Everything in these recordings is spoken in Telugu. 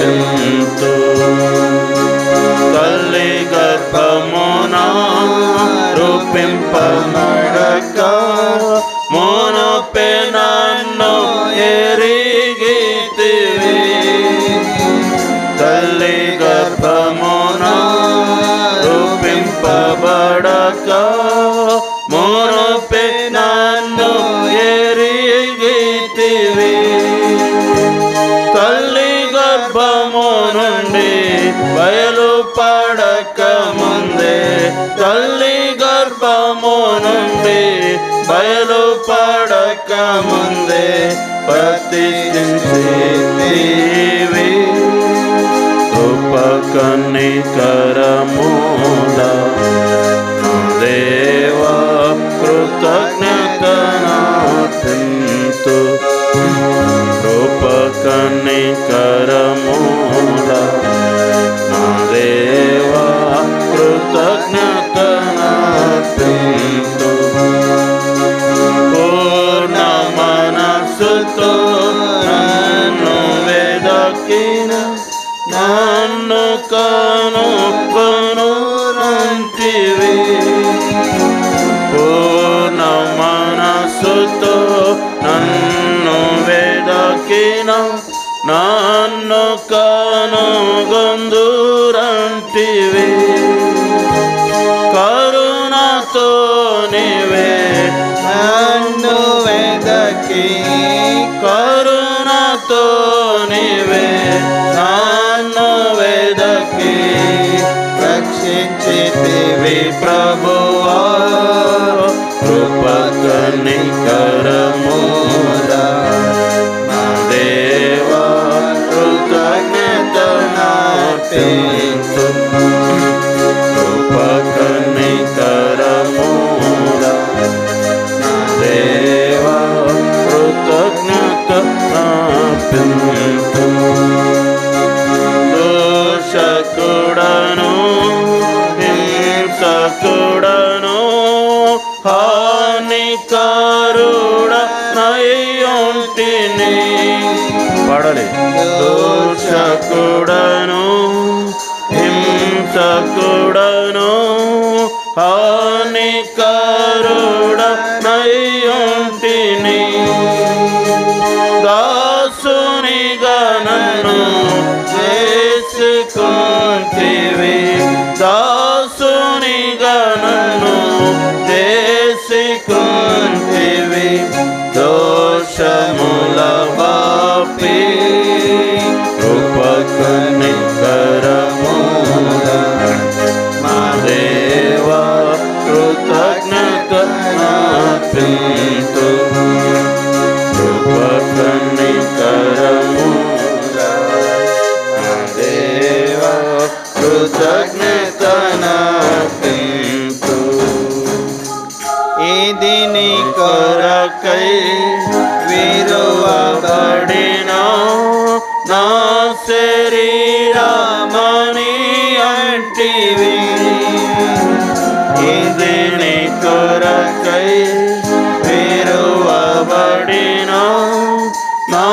నార్పింతు. తల్లి గర్భమున రూపింపబడక మునుపే నన్ను ఎరిగితివి. తల్లి గర్భమున రూపింపబడక మునుపే నన్ను ఎరిగితివి. తల్లి గర్భము నుండి బయలుపడక ముందే, తల్లి గర్భము నుండి బయలుపడక ముందే ప్రతిష్ఠించితివి. కృపకనికరముల దేవా కృతజ్ఞతనార్పింతు. కృపకనికరముల దేవా కృతజ్ఞతనార్పింతు. పూర్ణ మనస్సుతో నన్ను వెదకిన నన్ను కనుగొనునంటివి. పూర్ణ మనస్సుతో నన్ను వెదకిన నన్ను కనుగొందురంటివి. కరుణతో నీవే నన్ను వెదకి, కరుణతో నీవే నన్ను వెదకి రక్షించితివి ప్రభువా. కృపకనికరముల దేవా కృతజ్ఞతనార్పింతు. కృపకనికరముల దేవా కృతజ్ఞతనార్పింతు. దోషకుడను హింసకుడను హానికరుడనయుంటిని. పాడాలి. దోషకుడను హింసకుడను హానికరుడనయుంటిని. దాసునిగా నన్ను చేసుకుంటివి. దాసునిగా నన్ను చేసుకుంటివి. దోషముల బాపి కృపకనికరముల దేవా కృతజ్ఞతనార్పింతు. కృపకనికరముల దేవా కృతజ్ఞతనార్పింతు. ఇది నీ కొరకై విరువబడిన నా శరీరమని అంటివి. ఇది నీ కొరకై విరువబడిన నా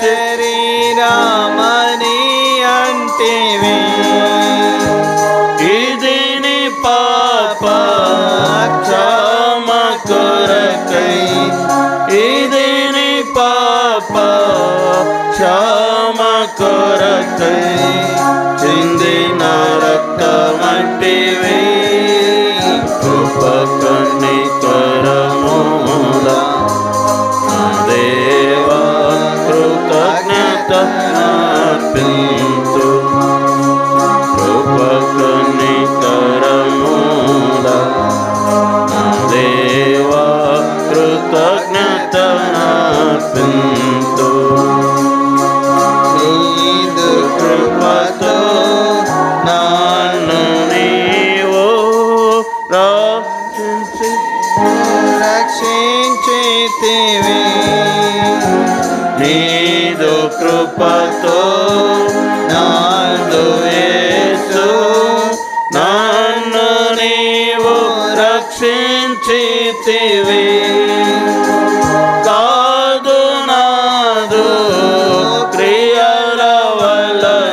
శరీరమని అంటివి. ఇది నీ పాప క్షమ కొరకై, ఇది నీ పాప క్షమ కొరకై చిందిన రక్తమంటివి. కృపకనికరముల దేవా కృతజ్ఞతనార్పింతు. కృపకనికరముల దేవా కృతజ్ఞతనార్పింతు. నీదు కృపతో నన్ను నీవు రక్షించితివి. నీదు కృపతో నన్ను యేసు నన్ను నీవు రక్షించితివి. కాదు నాదు క్రియల వలన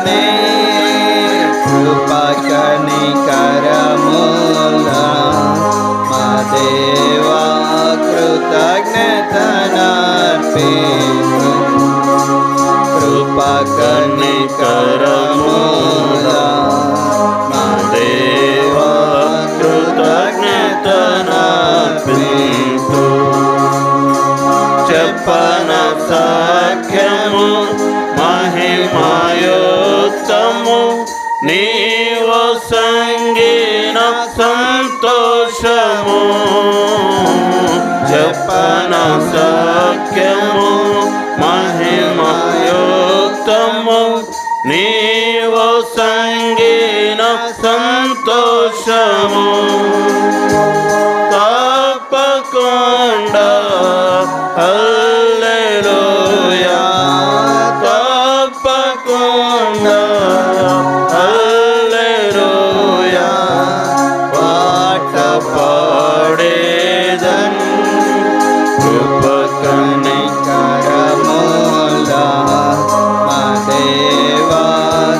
నీ కృపా కనికరములా మా దేవా కృతజ్ఞతనర్పింతు కృపా కనికరములా మా దేవా కృతజ్ఞతనర్పింతు చెప్పన సఖ్యము మహిమయుక్తము నీవు సంగీన సంతోషము చెప్పన సఖ్యము మహిమయుక్తము నీవు సంగీన సంతోషము తప్పకుండా హల్లెలూయా తప్పకుండా హల్లెలూయా పాట పాడేదన్ కృప కనికరములా మా దేవా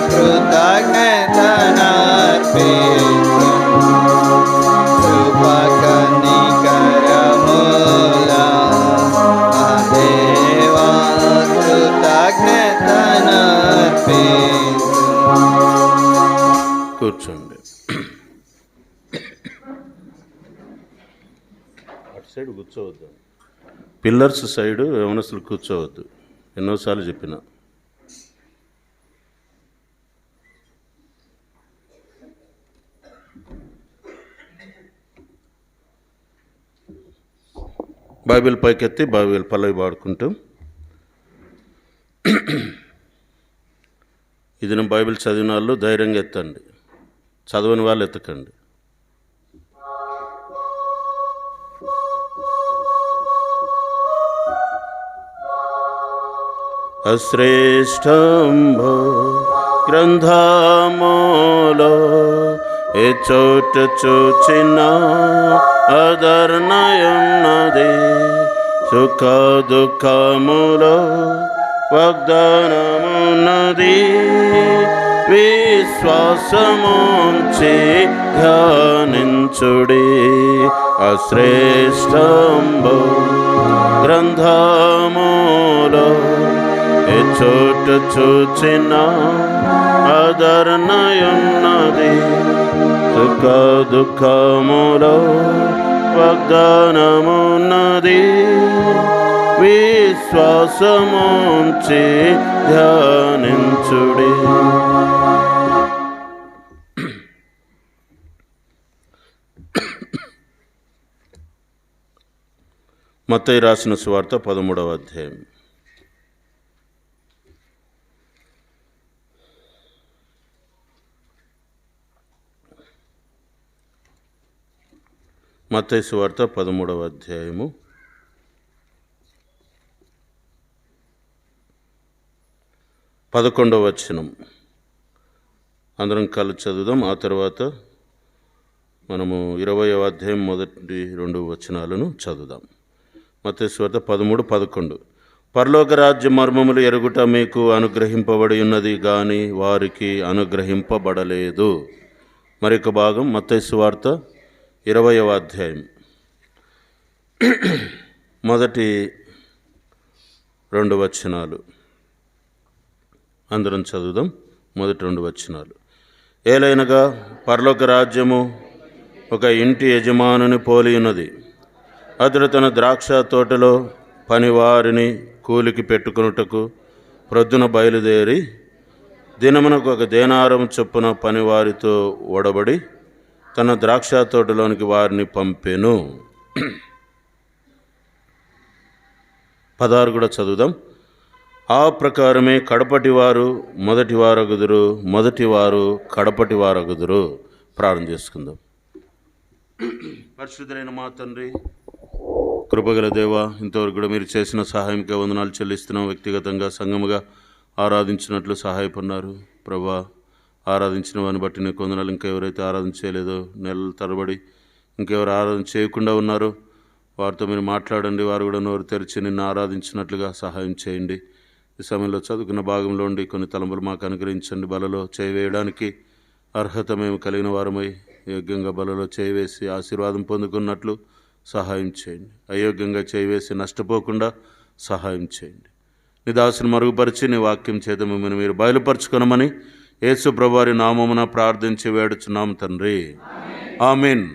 కృతజ్ఞతనర్పింతు కృప కనికరములా మా దేవా కృతజ్ఞతనర్పింతు. కూర్చోండి. అటు సైడ్ కూర్చోవద్దు, పిల్లర్స్ సైడు యవనస్తులు కూర్చోవద్దు. ఎన్నోసార్లు చెప్పిన. బైబిల్ పైకెత్తి బైబిల్ పల్లవి పాడుకుంటూ ఇది నేను బైబిల్ చదివిన వాళ్ళు ధైర్యంగా ఎత్తండి, చదవని వాళ్ళు ఎత్తకండి. అశ్రేష్టంభో గ్రంథములో ఏ చోట చూచిన అదర్నయున్నది సుఖ దుఃఖములో వాగ్దానమున్నది విశ్వాసముంచి ధ్యానించుడి అశ్రేష్టంభో గ్రంథములో ఏ చోట చూచిన ఆదరణయున్నది సుఖ దుఃఖములో వాగ్దానమున్నది విశ్వాసముంచి ధ్యానించుడి. మత్తయి రాసిన సువార్త 13వ అధ్యాయం. మత్తయి సువార్త 13వ అధ్యాయము 11వ వచనం అందరం కలిసి చదువుదాం. ఆ తర్వాత మనము 20వ అధ్యాయం మొదటి 2 వచనాలను చదువుదాం. మత్తయి సువార్త 13:11. పరలోక రాజ్య మర్మములు ఎరుగుట మీకు అనుగ్రహింపబడి ఉన్నది కానీ వారికి అనుగ్రహింపబడలేదు. మరొక భాగం మత్తయి సువార్త 20వ అధ్యాయం మొదటి 2 వచనాలు అందరం చదువుదాం. మొదటి 2 వచనాలు. ఏలైనగా పరలోక రాజ్యము ఒక ఇంటి యజమానుని పోలి ఉన్నది. అతడు తన ద్రాక్ష తోటలో పనివారిని కూలికి పెట్టుకొనుటకు ప్రొద్దున బయలుదేరి దినమునకు 1 దేనారం చొప్పున పనివారితో ఒడబడి తన ద్రాక్ష తోటలోనికి వారిని పంపెను. 16 కూడా చదువుదాం. ఆ ప్రకారమే కడపటివారు మొదటివారగుదురు, మొదటివారు కడపటివారగుదురు. ప్రార్థన చేసుకుందాం. పరిశుద్ధులైన మా తండ్రి, కృపగల దేవ, ఇంతవరకు కూడా మీరు చేసిన సహాయంకే వందనాలు చెల్లిస్తున్నాం. వ్యక్తిగతంగా సంఘముగా ఆరాధించినట్లు సహాయపడినారు ప్రభా. ఆరాధించిన వారిని బట్టి నీకు వందనాలు. ఇంకెవరైతే ఆరాధన చేయలేదో నెలల తరబడి ఇంకెవరు ఆరాధన చేయకుండా ఉన్నారో వారితో మీరు మాట్లాడండి. వారు కూడా నోరు తెరిచి నిన్ను ఆరాధించినట్లుగా సహాయం చేయండి. ఈ సమయంలో చదువుకున్న భాగంలో ఉండి కొన్ని తలంపులు మాకు అనుగ్రహించండి. బలలో చేయవేయడానికి అర్హత మేము కలిగిన వారమై యోగ్యంగా బలలో చేయవేసి ఆశీర్వాదం పొందుకున్నట్లు సహాయం చేయండి. అయోగ్యంగా చేయవేసి నష్టపోకుండా సహాయం చేయండి. నీ దాసుని మరుగుపరిచి నీ వాక్యం చేత మిమ్మల్ని మీరు బయలుపరచుకొనమని యేసు ప్రభువారి నామమున ప్రార్థించి వేడుచున్నాం తండ్రి, ఆమేన్.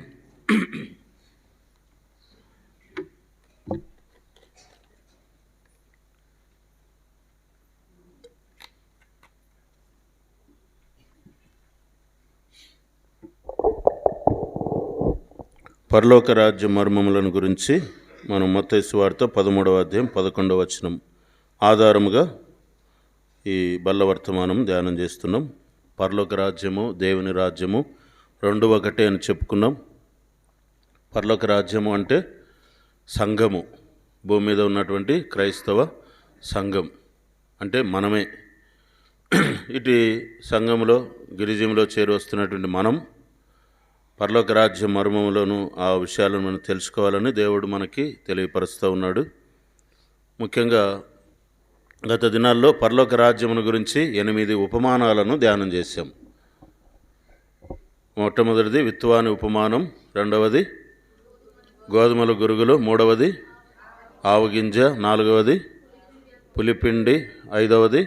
పరలోక రాజ్య మర్మములను గురించి మనం మత్తయి సువార్త 13వ అధ్యాయం 11వ వచనం ఆధారముగా ఈ బల్ల వర్తమానం ధ్యానం చేస్తున్నాం. పరలోక రాజ్యము దేవుని రాజ్యము రెండు ఒకటే అని చెప్పుకున్నాం. పరలోక రాజ్యము అంటే సంఘము, భూమి మీద ఉన్నటువంటి క్రైస్తవ సంఘం అంటే మనమే. ఇటు సంఘములో గిరిజంలో చేరి వస్తున్నటువంటి మనం పరలోక రాజ్య మర్మములను ఆ విషయాలను మనం తెలుసుకోవాలని దేవుడు మనకి తెలియపరుస్తూ ఉన్నాడు. ముఖ్యంగా గత దినాల్లో పరలోక రాజ్యమును గురించి 8 ఉపమానాలను ధ్యానం చేశాం. మొట్టమొదటిది విత్తువాని ఉపమానం, రెండవది గోధుమల గురుగులు, మూడవది ఆవుగింజ, నాలుగవది పులిపిండి, ఐదవది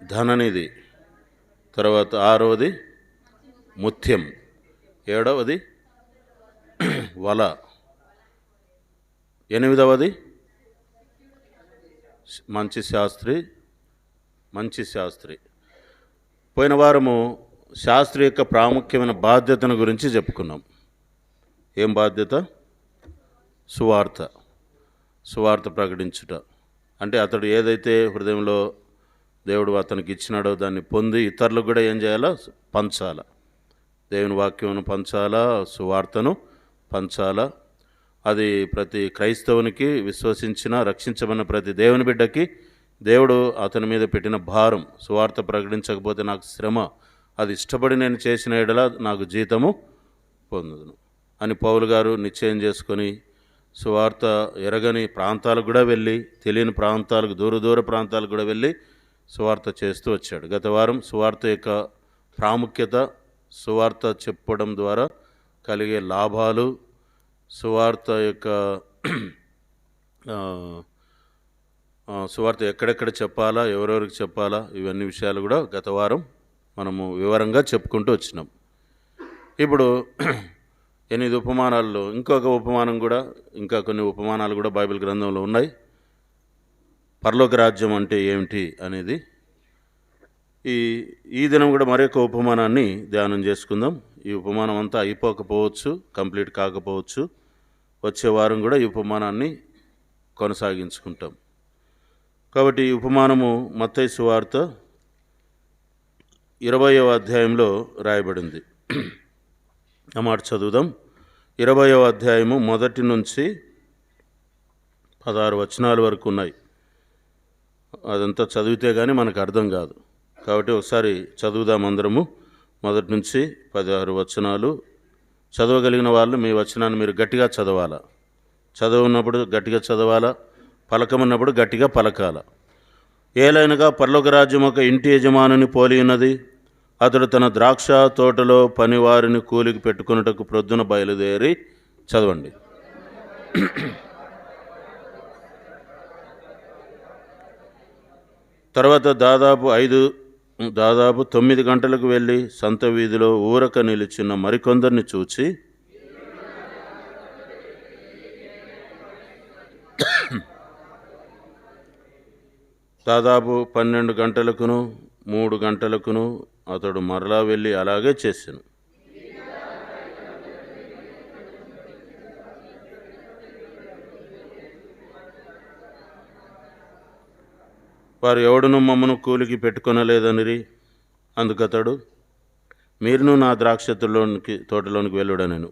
ధననిధి, తర్వాత ఆరవది ముత్యం, ఏడవది వల, ఎనిమిదవది మంచి శాస్త్రి. పోయిన వారము శాస్త్రి యొక్క ప్రాముఖ్యమైన బాధ్యతను గురించి చెప్పుకున్నాం. ఏం బాధ్యత? సువార్త ప్రకటించుట. అంటే అతడు ఏదైతే హృదయంలో దేవుడు అతనికి ఇచ్చినాడో దాన్ని పొంది ఇతరులకు కూడా ఏం చేయాలా? పంచాలా. దేవుని వాక్యమును పంచాలా, సువార్తను పంచాలా. అది ప్రతి క్రైస్తవునికి, విశ్వసించిన రక్షించబడిన ప్రతి దేవుని బిడ్డకి దేవుడు అతని మీద పెట్టిన భారం. సువార్త ప్రకటించకపోతే నాకు శ్రమ, అది ఇష్టపడి నేను చేసిన ఎడల నాకు జీతము పొందుదును అని పౌలు గారు నిశ్చయం చేసుకొని సువార్త ఎరగని ప్రాంతాలకు కూడా వెళ్ళి, తెలియని ప్రాంతాలకు, దూర ప్రాంతాలకు కూడా వెళ్ళి సువార్త చేస్తూ వచ్చాడు. గత వారం సువార్త యొక్క ప్రాముఖ్యత, సువార్త చెప్పడం ద్వారా కలిగే లాభాలు, సువార్త యొక్క సువార్త ఎక్కడెక్కడ చెప్పాలా, ఎవరెవరికి చెప్పాలా, ఇవన్నీ విషయాలు కూడా గత వారం మనము వివరంగా చెప్పుకుంటూ వచ్చినాం. ఇప్పుడు 8 ఉపమానాల్లో ఇంకొక ఉపమానం కూడా, ఇంకా కొన్ని ఉపమానాలు కూడా బైబిల్ గ్రంథంలో ఉన్నాయి. పరలోక రాజ్యం అంటే ఏమిటి అనేది ఈ దినం కూడా మరొక ఉపమానాన్ని ధ్యానం చేసుకుందాం. ఈ ఉపమానం అంతా అయిపోకపోవచ్చు, కంప్లీట్ కాకపోవచ్చు. వచ్చే వారం కూడా ఈ ఉపమానాన్ని కొనసాగించుకుంటాం. కాబట్టి ఈ ఉపమానము మత్తయి సువార్త 20వ అధ్యాయంలో రాయబడింది. ఆ మాట చదువుదాం. 20వ అధ్యాయము 1 నుంచి 16 వచనాల వరకు ఉన్నాయి. అదంతా చదివితే కానీ మనకు అర్థం కాదు. కాబట్టి ఒకసారి చదువుదాం అందరము. 1 నుంచి 16 వచనాలు. చదవగలిగిన వాళ్ళు మీ వచనాన్ని మీరు గట్టిగా చదవాలా. చదవన్నప్పుడు గట్టిగా చదవాలా, పలకమన్నప్పుడు గట్టిగా పలకాల. ఏలైనగా పరలోక రాజ్యం ఒక ఇంటి యజమానుని పోలి ఉన్నది. అతడు తన ద్రాక్ష తోటలో పనివారిని కూలికి పెట్టుకున్నటకు ప్రొద్దున బయలుదేరి, చదవండి. తర్వాత దాదాపు 9 గంటలకు వెళ్ళి సంత వీధిలో ఊరక నిలిచిన మరికొందరిని చూచి, దాదాపు 12 గంటలకును 3 గంటలకును అతడు మరలా వెళ్ళి అలాగే చేసెను. వారు ఎవడును మమ్మను కూలికి పెట్టుకొనలేదనిరి. అందుకతడు, మీరును నా ద్రాక్ష తోటలోనికి వెళ్ళుడనెను.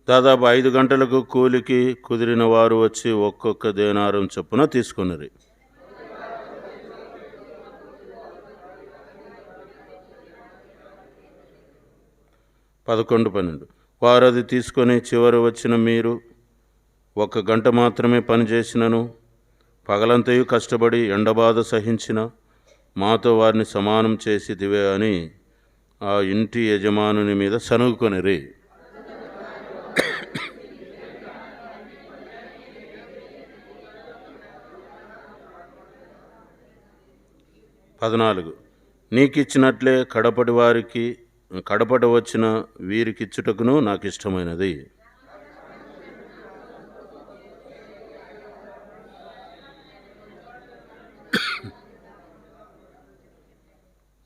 దాదాపు 5 గంటలకు కూలికి కుదిరిన వారు వచ్చి ఒక్కొక్క దేనారం చొప్పున తీసుకున్నరి. 11, 12. వారు అది తీసుకొని చివరి వచ్చిన మీరు 1 గంట మాత్రమే పనిచేసినను పగలంతయు కష్టపడి ఎండబాధ సహించిన మాతో వారిని సమానం చేసిదివే అని ఆ ఇంటి యజమానుని మీద సనుగుకొనిరి. 14. నీకిచ్చినట్లే కడపటి వచ్చిన వీరికిచ్చుటకును నాకు ఇష్టమైనది.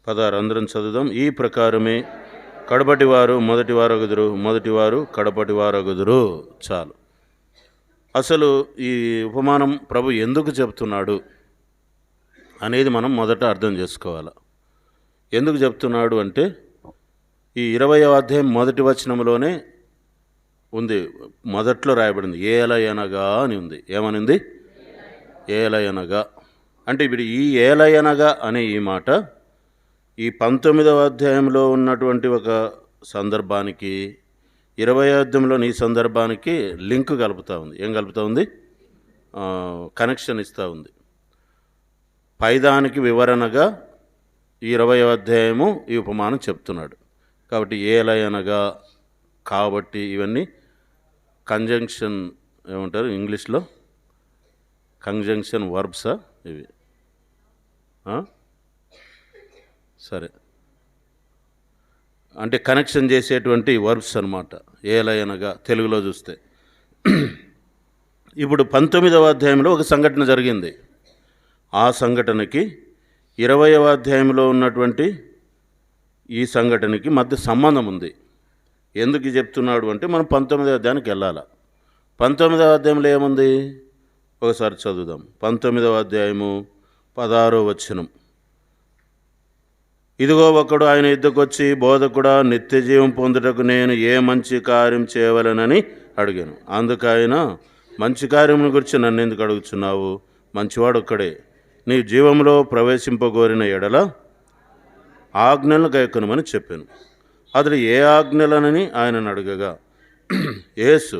16. అందరం చదువుదాం. ఈ ప్రకారమే కడపటి వారు మొదటివారగుదురు, మొదటివారు కడపటి వారగుదురు. చాలు. అసలు ఈ ఉపమానం ప్రభు ఎందుకు చెప్తున్నాడు అనేది మనం మొదట అర్థం చేసుకోవాలి. ఎందుకు చెప్తున్నాడు అంటే ఈ 20వ అధ్యాయం మొదటి వచనంలోనే ఉంది, మొదట్లో రాయబడింది ఏలయనగా అని ఉంది. ఏమనింది? ఏలయనగా. అంటే ఇప్పుడు ఈ ఏలయనగా అనే ఈ మాట ఈ 19వ అధ్యాయంలో ఉన్నటువంటి ఒక సందర్భానికి 20వ అధ్యాయంలోని ఈ సందర్భానికి లింక్ కలుపుతూ ఉంది. ఏం కలుపుతూ ఉంది? కనెక్షన్ ఇస్తూ ఉంది. పైదానికి వివరణగా ఈ 20వ అధ్యాయము ఈ ఉపమానం చెప్తున్నాడు. కాబట్టి ఏలయనగా, కాబట్టి ఇవన్నీ కంజంక్షన్ ఏమంటారు ఇంగ్లీష్లో? కంజంక్షన్ వర్బ్సా ఇవి? సరే, అంటే కనెక్షన్ చేసేటువంటి వర్బ్స్ అన్నమాట ఏలయనగా తెలుగులో చూస్తే. ఇప్పుడు 19వ అధ్యాయంలో ఒక సంఘటన జరిగింది. ఆ సంఘటనకి 20వ అధ్యాయంలో ఉన్నటువంటి ఈ సంఘటనకి మధ్య సంబంధం ఉంది. ఎందుకు చెప్తున్నాడు అంటే మనం 19వ అధ్యాయానికి వెళ్ళాలి. 19వ అధ్యాయంలో ఏముంది ఒకసారి చదువుదాం. 19వ అధ్యాయము 16వ వచనం. ఇదిగో ఒకడు ఆయన యుద్ధకు వచ్చి, బోధకుడా, నిత్య జీవం పొందుటకు నేను ఏ మంచి కార్యం చేయవలనని అడిగాను. అందుకు ఆయన, మంచి కార్యమును గురించి నన్ను ఎందుకు అడుగుచున్నావు? మంచివాడు ఒక్కడే. నీ జీవంలో ప్రవేశింపగోరిన ఎడల ఆజ్ఞలను గైకొనమని చెప్పాను. అతడు ఏ ఆజ్ఞలనని ఆయనను అడగగా, యేసు,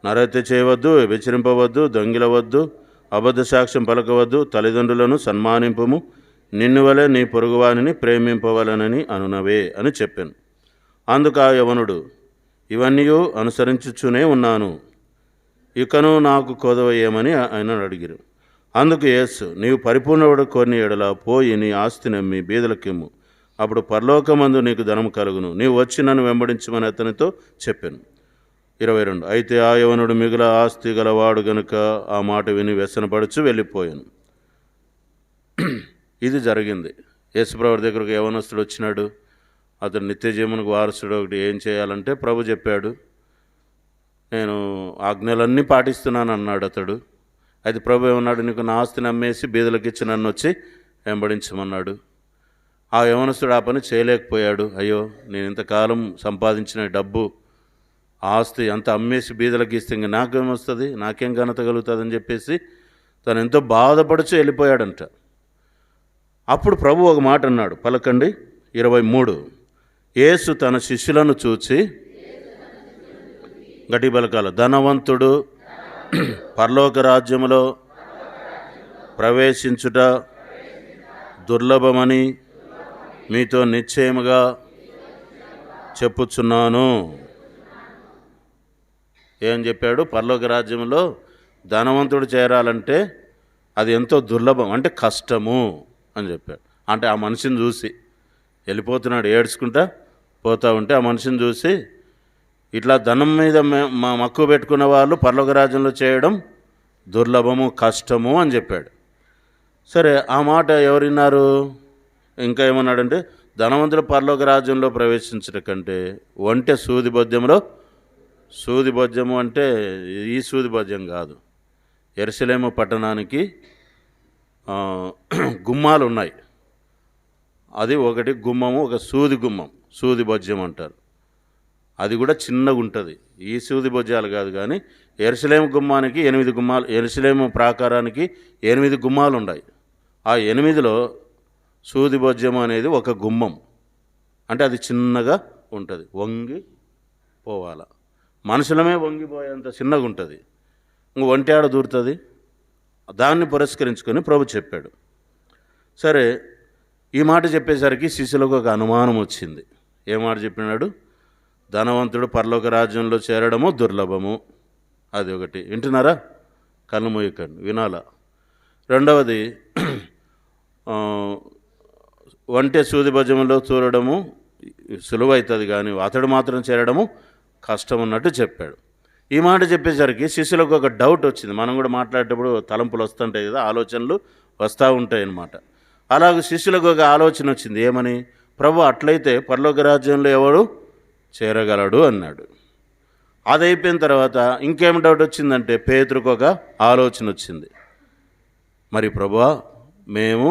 నరహత్య చేయవద్దు, వ్యభిచరింపవద్దు, దొంగిలవద్దు, అబద్ధ సాక్ష్యం పలకవద్దు, తల్లిదండ్రులను సన్మానింపుము, నిన్ను వలె నీ పొరుగువానిని ప్రేమింపవలనని అనునవే అని చెప్పాను. అందుకు ఆ యవనుడు, ఇవన్నీ అనుసరించుచునే ఉన్నాను, ఇకను నాకు కొదవ ఏమని ఆయన అడిగారు. అందుకు యేసు, నీవు పరిపూర్ణుడు కొన్ని ఎడల పోయి నీ ఆస్తి నమ్మి బీదలకిమ్ము, అప్పుడు పరలోకమందు నీకు ధనము కలుగును, నీవు వచ్చి నన్ను వెంబడించమని అతనితో చెప్పాను. 22. అయితే ఆ యవనుడు మిగుల ఆస్తి గలవాడు గనుక ఆ మాట విని వ్యసనపడుచు వెళ్ళిపోయాను. ఇది జరిగింది. యేసుప్రభు దగ్గరకు యవనస్తుడు వచ్చినాడు. అతడు నిత్య జీవనకు వారసుడు. ఒకటి ఏం చేయాలంటే ప్రభు చెప్పాడు, నేను ఆజ్ఞలన్నీ పాటిస్తున్నాను అన్నాడు అతడు. అయితే ప్రభు ఏమన్నాడు, నీకు నా ఆస్తిని అమ్మేసి బీదలకు ఇచ్చి నన్ను వచ్చి వెంబడించమన్నాడు. ఆ యవనస్తుడు ఆ పని చేయలేకపోయాడు. అయ్యో, నేను ఇంతకాలం సంపాదించిన డబ్బు ఆస్తి అంత అమ్మేసి బీదలకు ఇస్తే ఇంక నాకేమొస్తుంది, నాకేం ఘనత కలుగుతుంది అని చెప్పేసి తను ఎంతో బాధపడుచు వెళ్ళిపోయాడంట. అప్పుడు ప్రభు ఒక మాట అన్నాడు, పలకండి. 23. యేసు తన శిష్యులను చూచి, గట్టి పలకాల, ధనవంతుడు పరలోక రాజ్యములో ప్రవేశించుట దుర్లభమని మీతో నిశ్చయముగా చెప్పుచున్నాను. ఏం చెప్పాడు? పరలోక రాజ్యంలో ధనవంతుడు చేరాలంటే అది ఎంతో దుర్లభం, అంటే కష్టము అని చెప్పాడు. అంటే ఆ మనిషిని చూసి వెళ్ళిపోతున్నాడు, ఏడ్చుకుంటా పోతూ ఉంటే ఆ మనిషిని చూసి, ఇట్లా ధనం మీద మక్కువ పెట్టుకున్న వాళ్ళు పరలోక రాజ్యంలో చేయడం దుర్లభము, కష్టము అని చెప్పాడు. సరే, ఆ మాట ఎవరు విన్నారు? ఇంకా ఏమన్నాడంటే, ధనవంతుడు పరలోక రాజ్యంలో ప్రవేశించడం కంటే ఒంటె సూది బొద్యములో, సూది బొద్యము అంటే ఈ సూది బొద్యం కాదు, యెరూషలేము పట్టణానికి గుమ్మాలు ఉన్నాయి. అది ఒకటి గుమ్మము, ఒక సూది గుమ్మం, సూది బొజ్జం అంటారు. అది కూడా చిన్నగా ఉంటుంది. ఈ సూది బొజ్జాలు కాదు, కానీ యెరూషలేము గుమ్మానికి 8 గుమ్మాలు, యెరూషలేము ప్రాకారానికి 8 గుమ్మాలు ఉన్నాయి. ఆ 8లో సూది బొజ్జం అనేది ఒక గుమ్మం, అంటే అది చిన్నగా ఉంటుంది, వంగి పోవాలా. మనుషులమే వంగిపోయేంత చిన్నగా ఉంటుంది, ఇంక ఒంటి ఆడ దూరుతుంది. దాన్ని పురస్కరించుకొని ప్రభు చెప్పాడు. సరే, ఈ మాట చెప్పేసరికి శిష్యులకు ఒక అనుమానం వచ్చింది. ఏ మాట చెప్పినాడు? ధనవంతుడు పరలోక రాజ్యంలో చేరడము దుర్లభము. అది ఒకటి. వింటున్నారా? కళ్ళు మూయకండి, వినాలా. రెండవది, ఒంటె సూది భుజంలో చూడడము సులువైతుంది, కానీ అతడు మాత్రం చేరడము కష్టం అన్నట్టు చెప్పాడు. ఈ మాట చెప్పేసరికి శిష్యులకు ఒక డౌట్ వచ్చింది. మనం కూడా మాట్లాడేటప్పుడు తలంపులు వస్తుంటాయి కదా, ఆలోచనలు వస్తూ ఉంటాయి అన్నమాట. అలాగే శిష్యులకు ఒక ఆలోచన వచ్చింది. ఏమని? ప్రభు, అట్లయితే పరలోక రాజ్యంలో ఎవడు చేరగలడు అన్నాడు. అది అయిపోయిన తర్వాత ఇంకేం డౌట్ వచ్చిందంటే పేతురుకు ఒక ఆలోచన వచ్చింది. మరి ప్రభువా, మేము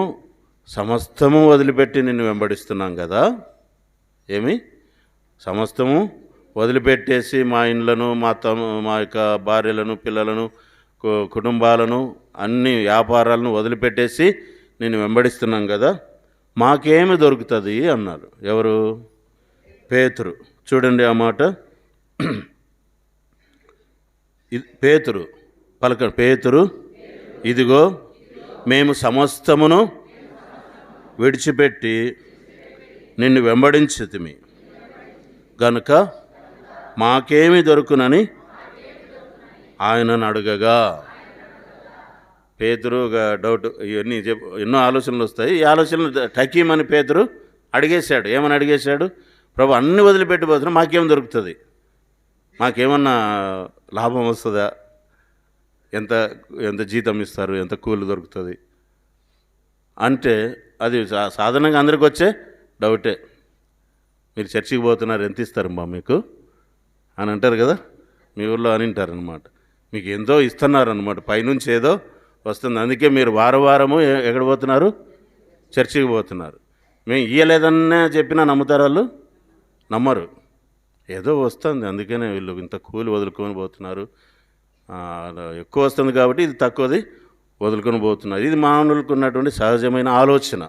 సమస్తము వదిలిపెట్టి నిన్ను వెంబడిస్తున్నాం కదా, ఏమి సమస్తము వదిలిపెట్టేసి మా ఇండ్లను, మా యొక్క భార్యలను, పిల్లలను, కుటుంబాలను, అన్ని వ్యాపారాలను వదిలిపెట్టేసి నేను వెంబడిస్తున్నాం కదా, మాకేమి దొరుకుతుంది అన్నారు. ఎవరు? పేతురు. చూడండి ఆ మాట. పేతురు పలకండి. పేతురు, ఇదిగో మేము సమస్తమును విడిచిపెట్టి నిన్ను వెంబడించితిమి గనుక మాకేమి దొరుకునని ఆయనను అడగగా. పేతురు ఒక డౌట్, ఇవన్నీ ఎన్నో ఆలోచనలు వస్తాయి. ఈ ఆలోచనలు టకీమని పేతురు అడిగేశాడు. ఏమని అడిగేశాడు? ప్రభు, అన్ని వదిలిపెట్టిపోతున్నా, మాకేం దొరుకుతుంది? మాకేమన్నా లాభం వస్తుందా? ఎంత ఎంత జీతం ఇస్తారు? ఎంత కూలి దొరుకుతుంది అంటే అది సాధారణంగా అందరికి వచ్చే డౌటే. మీరు చర్చికి పోతున్నారు, ఎంత ఇస్తారమ్మా మీకు అని అంటారు కదా, మీ ఊళ్ళో అని అంటారనమాట. మీకు ఎంతో ఇస్తున్నారనమాట, పైనుంచి ఏదో వస్తుంది. అందుకే మీరు వారము ఎక్కడ పోతున్నారు? చర్చికి పోతున్నారు. మేము ఇయ్యలేదన్నా చెప్పినా నమ్ముతారు వాళ్ళు? నమ్మరు. ఏదో వస్తుంది, అందుకనే వీళ్ళు ఇంత కూలి వదులుకొని పోతున్నారు. ఎక్కువ వస్తుంది కాబట్టి ఇది తక్కువది వదులుకొని పోతున్నారు. ఇది మానవులకు ఉన్నటువంటి సహజమైన ఆలోచన.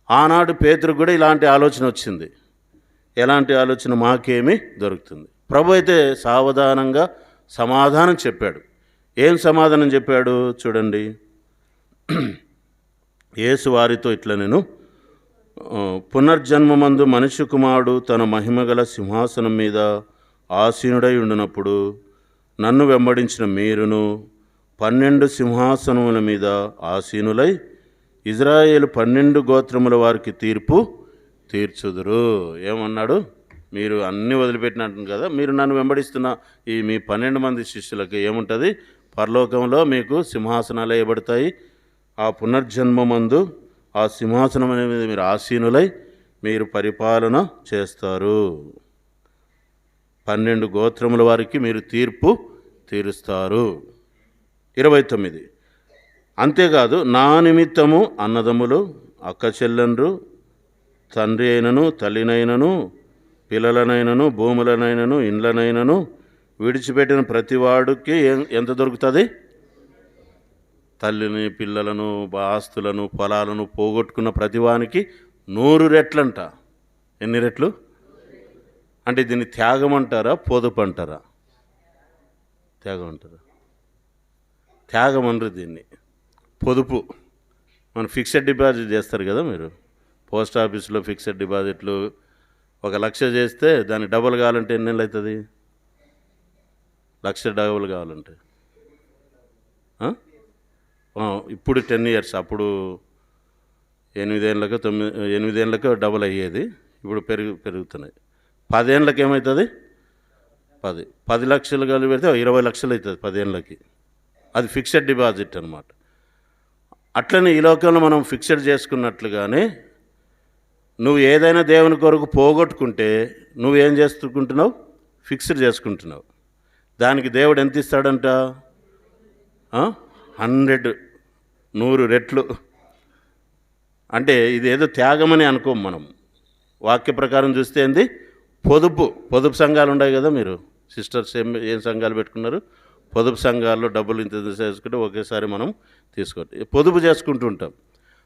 ఆనాడు పేతురుకు కూడా ఇలాంటి ఆలోచన వచ్చింది. ఎలాంటి ఆలోచన? మాకేమీ దొరుకుతుంది. ప్రభు అయితే సావధానంగా సమాధానం చెప్పాడు. ఏం సమాధానం చెప్పాడు? చూడండి. యేసు వారితో ఇట్లా, నేను పునర్జన్మమందు మనిషి కుమారుడు తన మహిమగల సింహాసనం మీద ఆసీనుడై ఉండినప్పుడు నన్ను వెంబడించిన మీరును 12 సింహాసనముల మీద ఆసీనులై ఇజ్రాయేలు 12 గోత్రముల వారికి తీర్పు తీర్చుదురు. ఏమన్నాడు? మీరు అన్నీ వదిలిపెట్టినట్టు కదా, మీరు నన్ను వెంబడిస్తున్న ఈ మీ 12 మంది శిష్యులకి ఏముంటుంది? పరలోకంలో మీకు సింహాసనాలు వేయబడతాయి. ఆ పునర్జన్మమందు ఆ సింహాసనం అనేది మీరు ఆసీనులై మీరు పరిపాలన చేస్తారు. 12 గోత్రముల వారికి మీరు తీర్పు తీరుస్తారు. 29. అంతేకాదు, నా నిమిత్తము అన్నదమ్ములు, అక్క చెల్లెండ్రు, తండ్రి అయినను, తల్లినైనను, పిల్లలనైనను, భూములనైనను, ఇండ్లనైనను విడిచిపెట్టిన ప్రతివాడికి ఎంత దొరుకుతుంది? తల్లిని, పిల్లలను, ఆస్తులను, పొలాలను పోగొట్టుకున్న ప్రతివానికి 100 రెట్లంట. ఎన్ని రెట్లు? అంటే దీన్ని త్యాగం అంటారా, పొదుపు అంటారా? త్యాగం అంటారా? త్యాగం అనరు దీన్ని, పొదుపు. మనం ఫిక్స్డ్ డిపాజిట్ చేస్తారు కదా, మీరు పోస్ట్ ఆఫీస్లో ఫిక్స్డ్ డిపాజిట్లు 1,00,000 చేస్తే దాన్ని డబుల్ కావాలంటే ఎన్ని నెలలు అవుతుంది? 1,00,000 డబుల్ కావాలంటే ఇప్పుడు 10 years, అప్పుడు 8 ఏళ్ళకు డబుల్ అయ్యేది, ఇప్పుడు పెరుగుతున్నాయి. 10 ఏళ్ళకి ఏమవుతుంది? 10 లక్షలు కలిపి పెడితే 20 లక్షలు అవుతుంది 10 ఏళ్ళకి. అది ఫిక్స్డ్ డిపాజిట్ అనమాట. అట్లనే ఈ లోకంలో మనం ఫిక్స్డ్ చేసుకున్నట్లుగానే నువ్వు ఏదైనా దేవుని కొరకు పోగొట్టుకుంటే నువ్వేం చేసుకుంటున్నావు? ఫిక్స్డ్ చేసుకుంటున్నావు. దానికి దేవుడు ఎంత ఇస్తాడంట? 100 రెట్లు. అంటే ఇది ఏదో త్యాగమని అనుకోం మనం. వాక్య ప్రకారం చూస్తే ఏంది? పొదుపు సంఘాలు ఉన్నాయి కదా, మీరు సిస్టర్స్ ఏం సంఘాలు పెట్టుకున్నారు? పొదుపు సంఘాల్లో డబ్బులు ఇంత చేసుకుంటే ఒకేసారి మనం తీసుకోవాలి, పొదుపు చేసుకుంటూ ఉంటాం.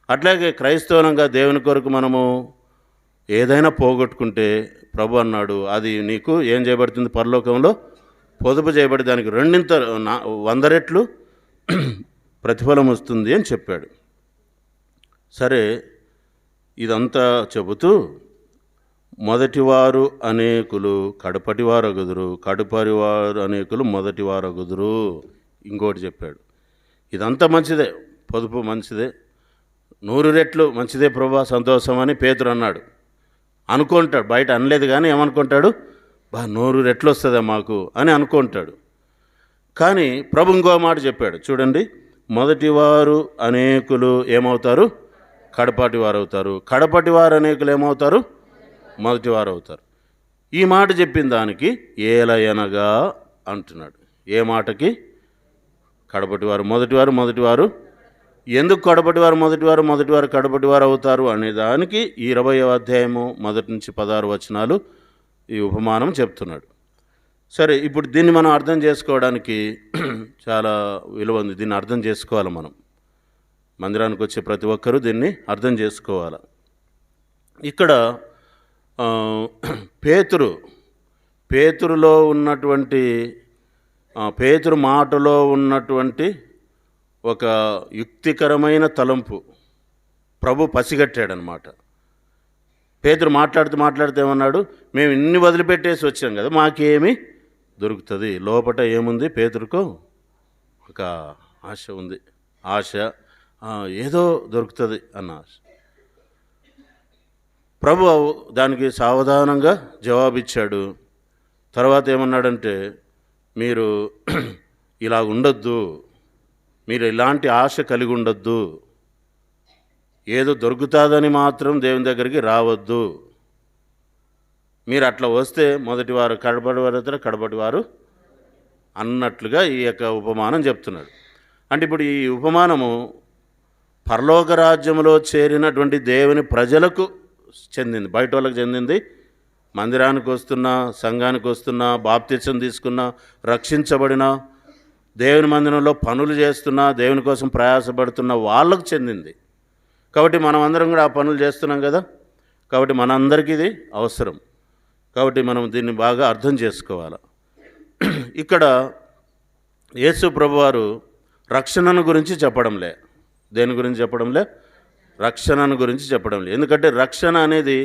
అట్లాగే క్రైస్తవంగా దేవుని కొరకు మనము ఏదైనా పోగొట్టుకుంటే ప్రభు అన్నాడు, అది నీకు ఏం చేయబడుతుంది, పరలోకంలో పొదుపు చేయబడి దానికి 100 రెట్లు ప్రతిఫలం వస్తుంది అని చెప్పాడు. సరే, ఇదంతా చెబుతూ మొదటివారు అనేకులు కడపటివారగుదురు, కడపటివారు అనేకులు మొదటివారగుదురు. ఇంకోటి చెప్పాడు, ఇదంతా మంచిదే, పొదుపు మంచిదే, 100 రెట్లు మంచిదే ప్రభా, సంతోషం అని పేతురు అన్నాడు. అనుకుంటాడు, బయట అనలేదు కానీ ఏమనుకుంటాడు, 100 రెట్లు వస్తుందా మాకు అని అనుకుంటాడు. కానీ ప్రభు ఇంకో మాట చెప్పాడు చూడండి, మొదటివారు అనేకులు ఏమవుతారు, కడపటి వారు అవుతారు, కడపటి వారు అనేకులు ఏమవుతారు, మొదటివారు అవుతారు. ఈ మాట చెప్పిన దానికి ఏలయనగా అంటున్నాడు. ఏ మాటకి? కడపటివారు మొదటివారు ఎందుకు కడపటివారు మొదటివారు కడపటివారు అవుతారు అనే దానికి 20వ అధ్యాయము 1 నుంచి 16 వచనాలు ఈ ఉపమానం చెప్తున్నాడు. సరే, ఇప్పుడు దీన్ని మనం అర్థం చేసుకోవడానికి చాలా విలువ ఉంది. దీన్ని అర్థం చేసుకోవాలి. మనం మందిరానికి వచ్చే ప్రతి ఒక్కరూ దీన్ని అర్థం చేసుకోవాలి. ఇక్కడ పేతురులో ఉన్నటువంటి పేతురు మాటలో ఉన్నటువంటి ఒక యుక్తికరమైన తలంపు ప్రభు పసిగట్టాడనమాట. పేతురు మాట్లాడుతూ ఏమన్నాడు, మేము ఇన్ని వదిలిపెట్టేసి వచ్చాం కదా, మాకేమి దొరుకుతుంది? లోపట ఏముంది పేతురుకు? ఒక ఆశ ఉంది. ఆశ, ఏదో దొరుకుతుంది అన్న ఆశ. ప్రభు దానికి సావధానంగా జవాబిచ్చాడు. తర్వాత ఏమన్నాడంటే, మీరు ఇలా ఉండొద్దు, మీరు ఇలాంటి ఆశ కలిగి ఉండొద్దు, ఏదో దొరుకుతుందని మాత్రం దేవుని దగ్గరికి రావద్దు. మీరు అట్లా వస్తే మొదటివారు కడపటివారు అవుతారు, కడపటివారు అన్నట్లుగా ఈ యొక్క ఉపమానం చెప్తున్నాడు. అంటే ఇప్పుడు ఈ ఉపమానము పరలోక రాజ్యంలో చేరినటువంటి దేవుని ప్రజలకు చెందింది, బయట వాళ్ళకి చెందింది. మందిరానికి వస్తున్నా, సంఘానికి వస్తున్నా, బాప్తిసం తీసుకున్నా, రక్షించబడిన, దేవుని మందిరంలో పనులు చేస్తున్నా, దేవుని కోసం ప్రయాసపడుతున్న వాళ్ళకు చెందింది. కాబట్టి మనం అందరం కూడా ఆ పనులు చేస్తున్నాం కదా, కాబట్టి మనందరికీ ఇది అవసరం. కాబట్టి మనం దీన్ని బాగా అర్థం చేసుకోవాలి. ఇక్కడ యేసు ప్రభువారు రక్షణను గురించి చెప్పడంలే. దేని గురించి చెప్పడంలే? రక్షణను గురించి చెప్పడంలే. ఎందుకంటే రక్షణ అనేది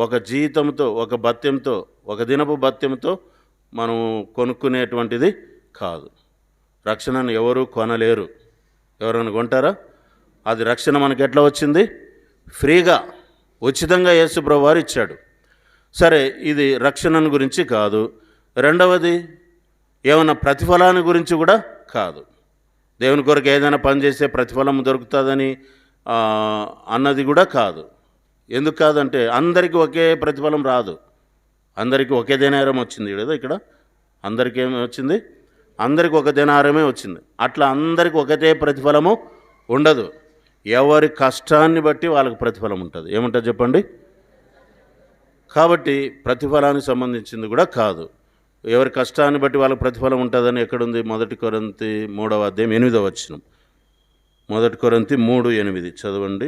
ఒక జీతంతో, ఒక భత్యంతో, ఒక దినపు భత్యంతో మనం కొనుక్కునేటువంటిది కాదు. రక్షణను ఎవరు కొనలేరు. ఎవరైనా కొంటారా? అది రక్షణ మనకి ఎట్లా వచ్చింది? ఫ్రీగా, ఉచితంగా యేసు ప్రభువారు ఇచ్చాడు. సరే, ఇది రక్షణను గురించి కాదు. రెండవది, ఏమన్నా ప్రతిఫలాన్ని గురించి కూడా కాదు. దేవుని కొరకు ఏదైనా పని చేస్తే ప్రతిఫలం దొరుకుతుందని అన్నది కూడా కాదు. ఎందుకు కాదంటే, అందరికీ ఒకే ప్రతిఫలం రాదు. అందరికీ ఒకే దేనారం వచ్చింది కదా. ఇక్కడ అందరికీ ఏమి వచ్చింది? అందరికీ ఒక దేనారమే వచ్చింది. అట్లా అందరికీ ఒకటే ప్రతిఫలము ఉండదు. ఎవరి కష్టాన్ని బట్టి వాళ్ళకి ప్రతిఫలం ఉంటుంది. ఏముంటుంది చెప్పండి? కాబట్టి ప్రతిఫలానికి సంబంధించింది కూడా కాదు. ఎవరి కష్టాన్ని బట్టి వాళ్ళకి ప్రతిఫలం ఉంటుందని ఎక్కడుంది? 1 కొరింథీ 3వ అధ్యాయం 8వ వచనం. 1 కొరింథీ 3:8 చదవండి.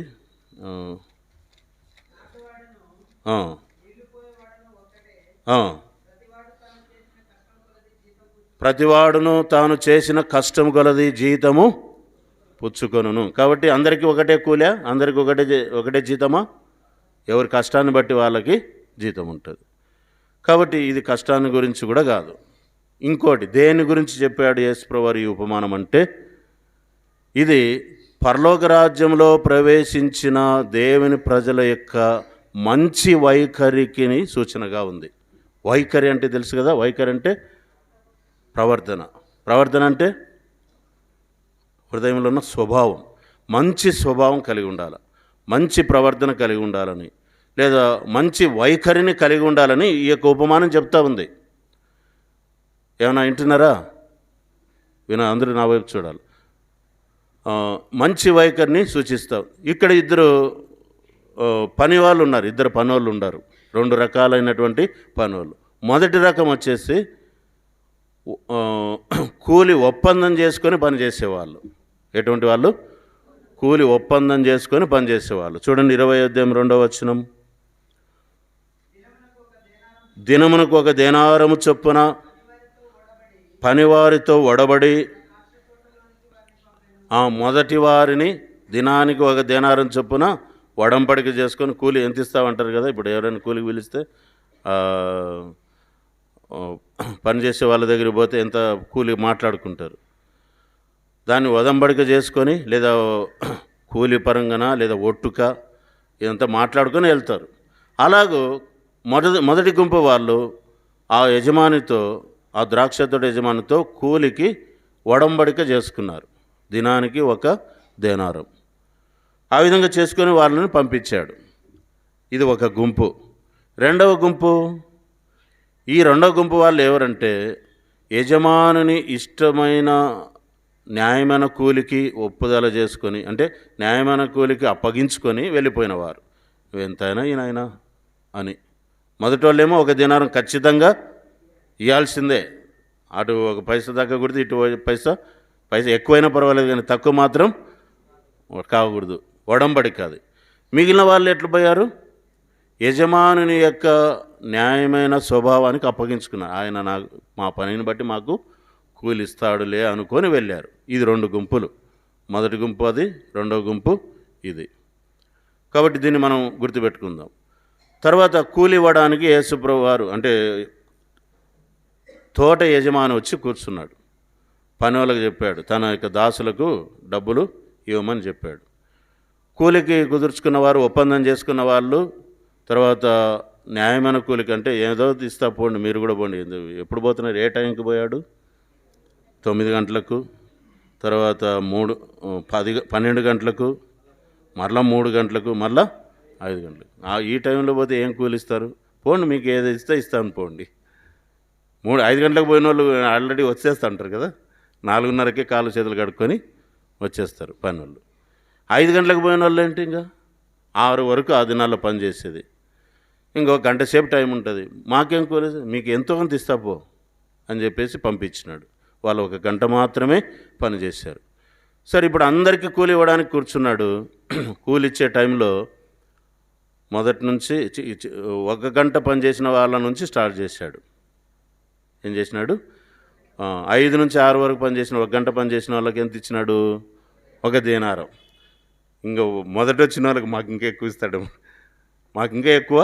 ప్రతివాడును తాను చేసిన కష్టం కొలది జీతము పుచ్చుకొనును. కాబట్టి అందరికీ ఒకటే కూలా? అందరికీ ఒకటే జీతమా? ఎవరి కష్టాన్ని బట్టి వాళ్ళకి జీతం ఉంటుంది. కాబట్టి ఇది కష్టాన్ని గురించి కూడా కాదు. ఇంకోటి, దేని గురించి చెప్పాడు యేసు ప్రభువారు ఈ ఉపమానం అంటే, ఇది పరలోక రాజ్యంలో ప్రవేశించిన దేవుని ప్రజల యొక్క మంచి వైఖరికి సూచనగా ఉంది. వైఖరి అంటే తెలుసు కదా. వైఖరి అంటే ప్రవర్తన అంటే హృదయంలో ఉన్న స్వభావం. మంచి స్వభావం కలిగి ఉండాలి, మంచి ప్రవర్తన కలిగి ఉండాలని, లేదా మంచి వైఖరిని కలిగి ఉండాలని ఈ యొక్క ఉపమానం చెప్తా ఉంది. ఏమైనా వింటున్నారా? అందరూ నా వైపు చూడాలి. మంచి వైఖరిని సూచిస్తావు. ఇక్కడ ఇద్దరు పనివాళ్ళు ఉన్నారు, ఇద్దరు పనోళ్ళు ఉన్నారు. 2 రకాలైనటువంటి పనోళ్ళు. మొదటి రకం వచ్చేసి కూలి ఒప్పందం చేసుకొని పనిచేసేవాళ్ళు. ఎటువంటి వాళ్ళు? కూలి ఒప్పందం చేసుకొని పనిచేసేవాళ్ళు. చూడండి 20వ అధ్యాయం 2వ వచనం. దినమునకు ఒక దేనారము చొప్పున పనివారితో ఒడబడి మొదటి వారిని దినానికి ఒక దేనారం చొప్పున ఒడంబడిక చేసుకొని కూలి ఎంత ఇస్తామంటారు కదా. ఇప్పుడు ఎవరైనా కూలికి పిలిస్తే పనిచేసే వాళ్ళ దగ్గరికి పోతే ఎంత కూలి మాట్లాడుకుంటారు. దాన్ని ఒడంబడిక చేసుకొని లేదా కూలి పరంగాన లేదా ఒట్టుక ఇదంతా మాట్లాడుకొని వెళ్తారు. అలాగూ మొదటి గుంపు వాళ్ళు ఆ యజమానితో, ఆ ద్రాక్ష తోట యజమానితో కూలికి ఒడంబడిక చేసుకున్నారు. దినానికి ఒక దేనారం. ఆ విధంగా చేసుకొని వాళ్ళని పంపించాడు. ఇది ఒక గుంపు. రెండవ గుంపు, ఈ రెండవ గుంపు వాళ్ళు ఎవరంటే యజమానుని ఇష్టమైన న్యాయమైన కూలికి ఒప్పుదల చేసుకొని, అంటే న్యాయమైన కూలికి అప్పగించుకొని వెళ్ళిపోయిన వారు. ఎంతైనా ఈయనైనా అని. మొదటి వాళ్ళేమో ఒక దినారం ఖచ్చితంగా ఇవ్వాల్సిందే. అటు ఒక పైసా తగ్గకూడదు, ఇటు పైసా ఎక్కువైనా పర్వాలేదు, కానీ తక్కువ మాత్రం కాకూడదు. ఒడంబడిక కాదు. మిగిలిన వాళ్ళు ఎట్లు పోయారు? యజమానుని యొక్క న్యాయమైన స్వభావానికి అప్పగించుకున్నారు. ఆయన మా పనిని బట్టి మాకు కూలిస్తాడులే అనుకొని వెళ్ళారు. ఇది రెండు గుంపులు. మొదటి గుంపు అది, రెండవ గుంపు ఇది. కాబట్టి దీన్ని మనం గుర్తుపెట్టుకుందాం. తర్వాత కూలి ఇవ్వడానికి యేసుప్రభు వారు, అంటే తోట యజమాని వచ్చి కూర్చున్నాడు. పని వాళ్ళకి చెప్పాడు, తన యొక్క దాసులకు డబ్బులు ఇవ్వమని చెప్పాడు. కూలికి కుదుర్చుకున్న వారు, ఒప్పందం చేసుకున్న వాళ్ళు, తర్వాత న్యాయమైన కూలికి అంటే ఏదో ఇస్తా పోండి, మీరు కూడా పోండి. ఎప్పుడు పోతున్నారు? ఏ టైంకి పోయాడు? 9 గంటలకు, తర్వాత 12 గంటలకు, మరలా 3 గంటలకు, మరలా 5 గంటలకు. ఈ టైంలో పోతే ఏం కూలిస్తారు? పోండి, మీకు ఏది ఇస్తే ఇస్తాను పోండి. 5 గంటలకు పోయిన వాళ్ళు ఆల్రెడీ వచ్చేస్తూ ఉంటారు కదా. 4:30కే కాళ్ళు చేతులు కడుక్కొని వచ్చేస్తారు పని వాళ్ళు. 5 గంటలకు పోయిన వాళ్ళు ఏంటి, ఇంకా 6 వరకు ఆ దినాల్లో పని చేసేది. ఇంకో గంట సేపు టైం ఉంటుంది. మాకేం కూలి, మీకు ఎంతో కొంత ఇస్తా పో అని చెప్పేసి పంపించినాడు. వాళ్ళు 1 గంట మాత్రమే పని చేశారు. సరే, ఇప్పుడు అందరికీ కూలి ఇవ్వడానికి కూర్చున్నాడు. కూలి ఇచ్చే టైంలో మొదటి నుంచి 1 గంట పనిచేసిన వాళ్ళ నుంచి స్టార్ట్ చేశాడు. ఏం చేసినాడు? 5 నుంచి 6 వరకు పనిచేసిన, 1 గంట పనిచేసిన వాళ్ళకి ఎంత ఇచ్చినాడు? 1 దేనారం. ఇంకా మొదట వచ్చిన వాళ్ళకి మాకు ఇంకా ఎక్కువ ఇస్తాడు, మాకు ఇంకా ఎక్కువ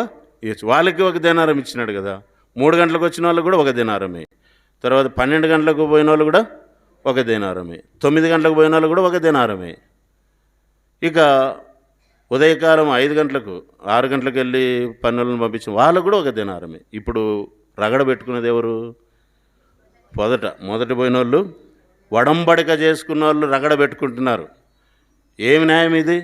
ఇవ్వచ్చు. వాళ్ళకి 1 దేనారం ఇచ్చినాడు కదా. 3 గంటలకు వచ్చిన వాళ్ళకి కూడా 1 దేనారమే. తర్వాత 12 గంటలకు పోయిన వాళ్ళు కూడా 1 దేనారమే. 9 గంటలకు పోయిన వాళ్ళు కూడా 1 దేనారమే. ఇక ఉదయకాలం 5 గంటలకు 6 గంటలకు వెళ్ళి పనులను పంపించిన వాళ్ళకు కూడా 1 దేనారమే. ఇప్పుడు రగడ పెట్టుకునేది ఎవరు? మొదటి పోయిన వాళ్ళు, ఒడంబడిక చేసుకున్న వాళ్ళు రగడ పెట్టుకుంటున్నారు. ఏమి న్యాయం ఇది?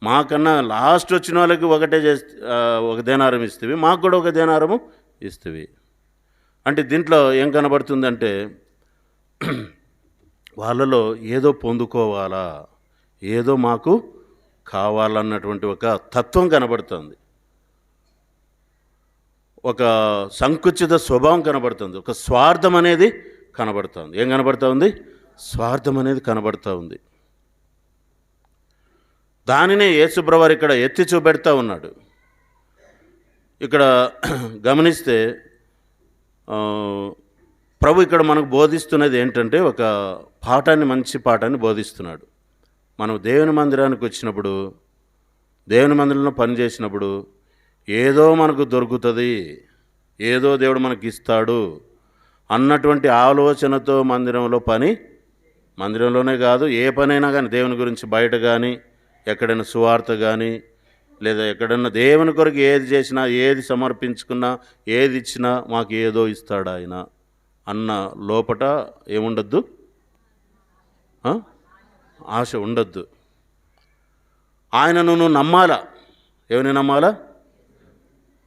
మాకన్నా లాస్ట్ వచ్చిన వాళ్ళకి 1 దేనారం ఇస్తేవి, మాకు కూడా 1 దేనారము ఇస్తేవి. అంటే దీంట్లో ఏం కనబడుతుందంటే వాళ్ళలో ఏదో పొందుకోవాలా, ఏదో మాకు కావాలన్నటువంటి ఒక తత్వం కనబడుతుంది. ఒక సంకుచిత స్వభావం కనబడుతుంది. ఒక స్వార్థం అనేది కనబడుతుంది. ఏం కనబడుతూ ఉంది? స్వార్థం అనేది కనబడుతూ ఉంది. దానినే యేసుప్రభువారు ఇక్కడ ఎత్తి చూపెడతా ఉన్నాడు. ఇక్కడ గమనిస్తే ప్రభు ఇక్కడ మనకు బోధిస్తున్నది ఏంటంటే, ఒక మంచి పాఠాన్ని బోధిస్తున్నాడు. మనం దేవుని మందిరానికి వచ్చినప్పుడు, దేవుని మందిరంలో పనిచేసినప్పుడు ఏదో మనకు దొరుకుతుంది, ఏదో దేవుడు మనకి ఇస్తాడు అన్నటువంటి ఆలోచనతో మందిరంలోనే కాదు, ఏ పనైనా కానీ, దేవుని గురించి బయట కానీ, ఎక్కడైనా సువార్త కానీ, లేదా ఎక్కడన్నా దేవుని కొరకు ఏది చేసినా, ఏది సమర్పించుకున్నా, ఏది ఇచ్చినా మాకు ఏదో ఇస్తాడు ఆయన అన్న లోపట ఏముండద్దు? ఆశ ఉండద్దు. ఆయనను నువ్వు నమ్మాలా. ఎవరిని నమ్మాలా?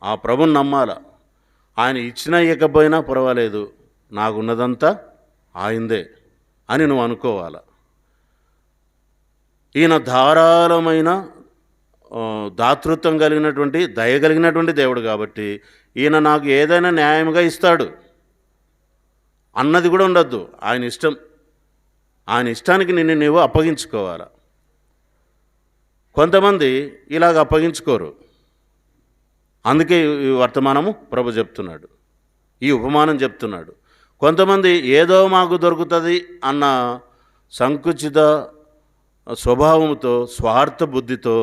ఆ ప్రభుని నమ్మాలా. ఆయన ఇచ్చినా ఇవ్వకపోయినా పర్వాలేదు, నాకున్నదంతా ఆయనదే అని నువ్వు అనుకోవాలా. ఈయన ధారాళమైన దాతృత్వం కలిగినటువంటి, దయ కలిగినటువంటి దేవుడు కాబట్టి ఈయన నాకు ఏదైనా న్యాయంగా ఇస్తాడు అన్నది కూడా ఉండద్దు. ఆయన ఇష్టం, ఆయన ఇష్టానికి నిన్ను నువ్వు అందుకే ఈ వర్తమానము ప్రభు చెప్తున్నాడు, ఈ ఉపమానం చెప్తున్నాడు. కొంతమంది ఏదో మాకు దొరుకుతుంది అన్న సంకుచిత స్వభావంతో, స్వార్థ బుద్ధితో,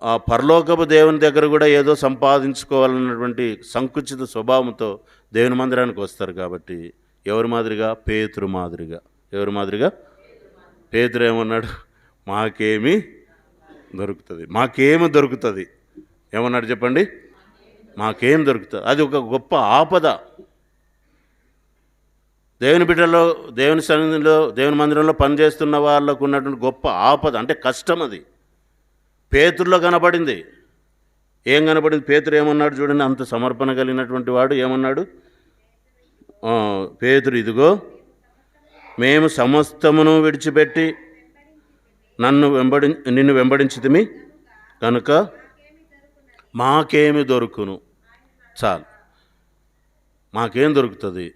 ఆ పరలోకపు దేవుని దగ్గర కూడా ఏదో సంపాదించుకోవాలన్నటువంటి సంకుచిత స్వభావంతో దేవుని మందిరానికి వస్తారు. కాబట్టి ఎవరి మాదిరిగా? పేతురు మాదిరిగా. ఎవరి మాదిరిగా? పేతురు ఏమన్నాడు? మాకేమి దొరుకుతుంది, మాకేమి దొరుకుతుంది. ఏమన్నాడు చెప్పండి? మాకేం దొరుకుతుంది. అది ఒక గొప్ప ఆపద. దేవుని బిడ్డలో, దేవుని సన్నిధిలో, దేవుని మందిరంలో పనిచేస్తున్న వాళ్ళకు ఉన్నటువంటి గొప్ప ఆపద, అంటే కష్టం. అది పేతురులో కనపడింది. ఏం కనపడింది? పేతురు ఏమన్నాడు చూడండి, అంత సమర్పణ కలిగినటువంటి వాడు ఏమన్నాడు? పేతురు, ఇదిగో మేము సమస్తమును విడిచిపెట్టి నిన్ను వెంబడించితిమి కనుక మాకేమి దొరుకును. చాలు, మాకేం దొరుకుతుంది.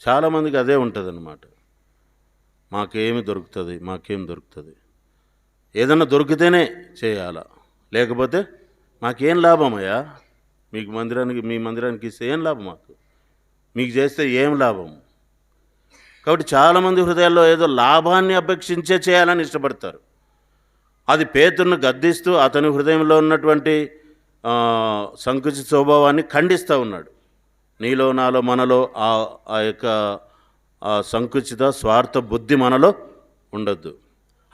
చాలామందికి అదే ఉంటుంది అన్నమాట. మాకేమి దొరుకుతుంది, మాకేం దొరుకుతుంది. ఏదన్నా దొరికితేనే చేయాలా, లేకపోతే మాకేం లాభమయ్యా? మీ మందిరానికి ఇస్తే ఏం లాభం? మీకు చేస్తే ఏం లాభం? కాబట్టి చాలామంది హృదయాల్లో ఏదో లాభాన్ని అపేక్షించే చేయాలని ఇష్టపడతారు. అది పేతురును గద్దిస్తూ అతని హృదయంలో ఉన్నటువంటి సంకుచిత స్వభావాన్ని ఖండిస్తూ ఉన్నాడు. నీలో, నాలో, మనలో ఆ యొక్క సంకుచిత స్వార్థ బుద్ధి మనలో ఉండొద్దు.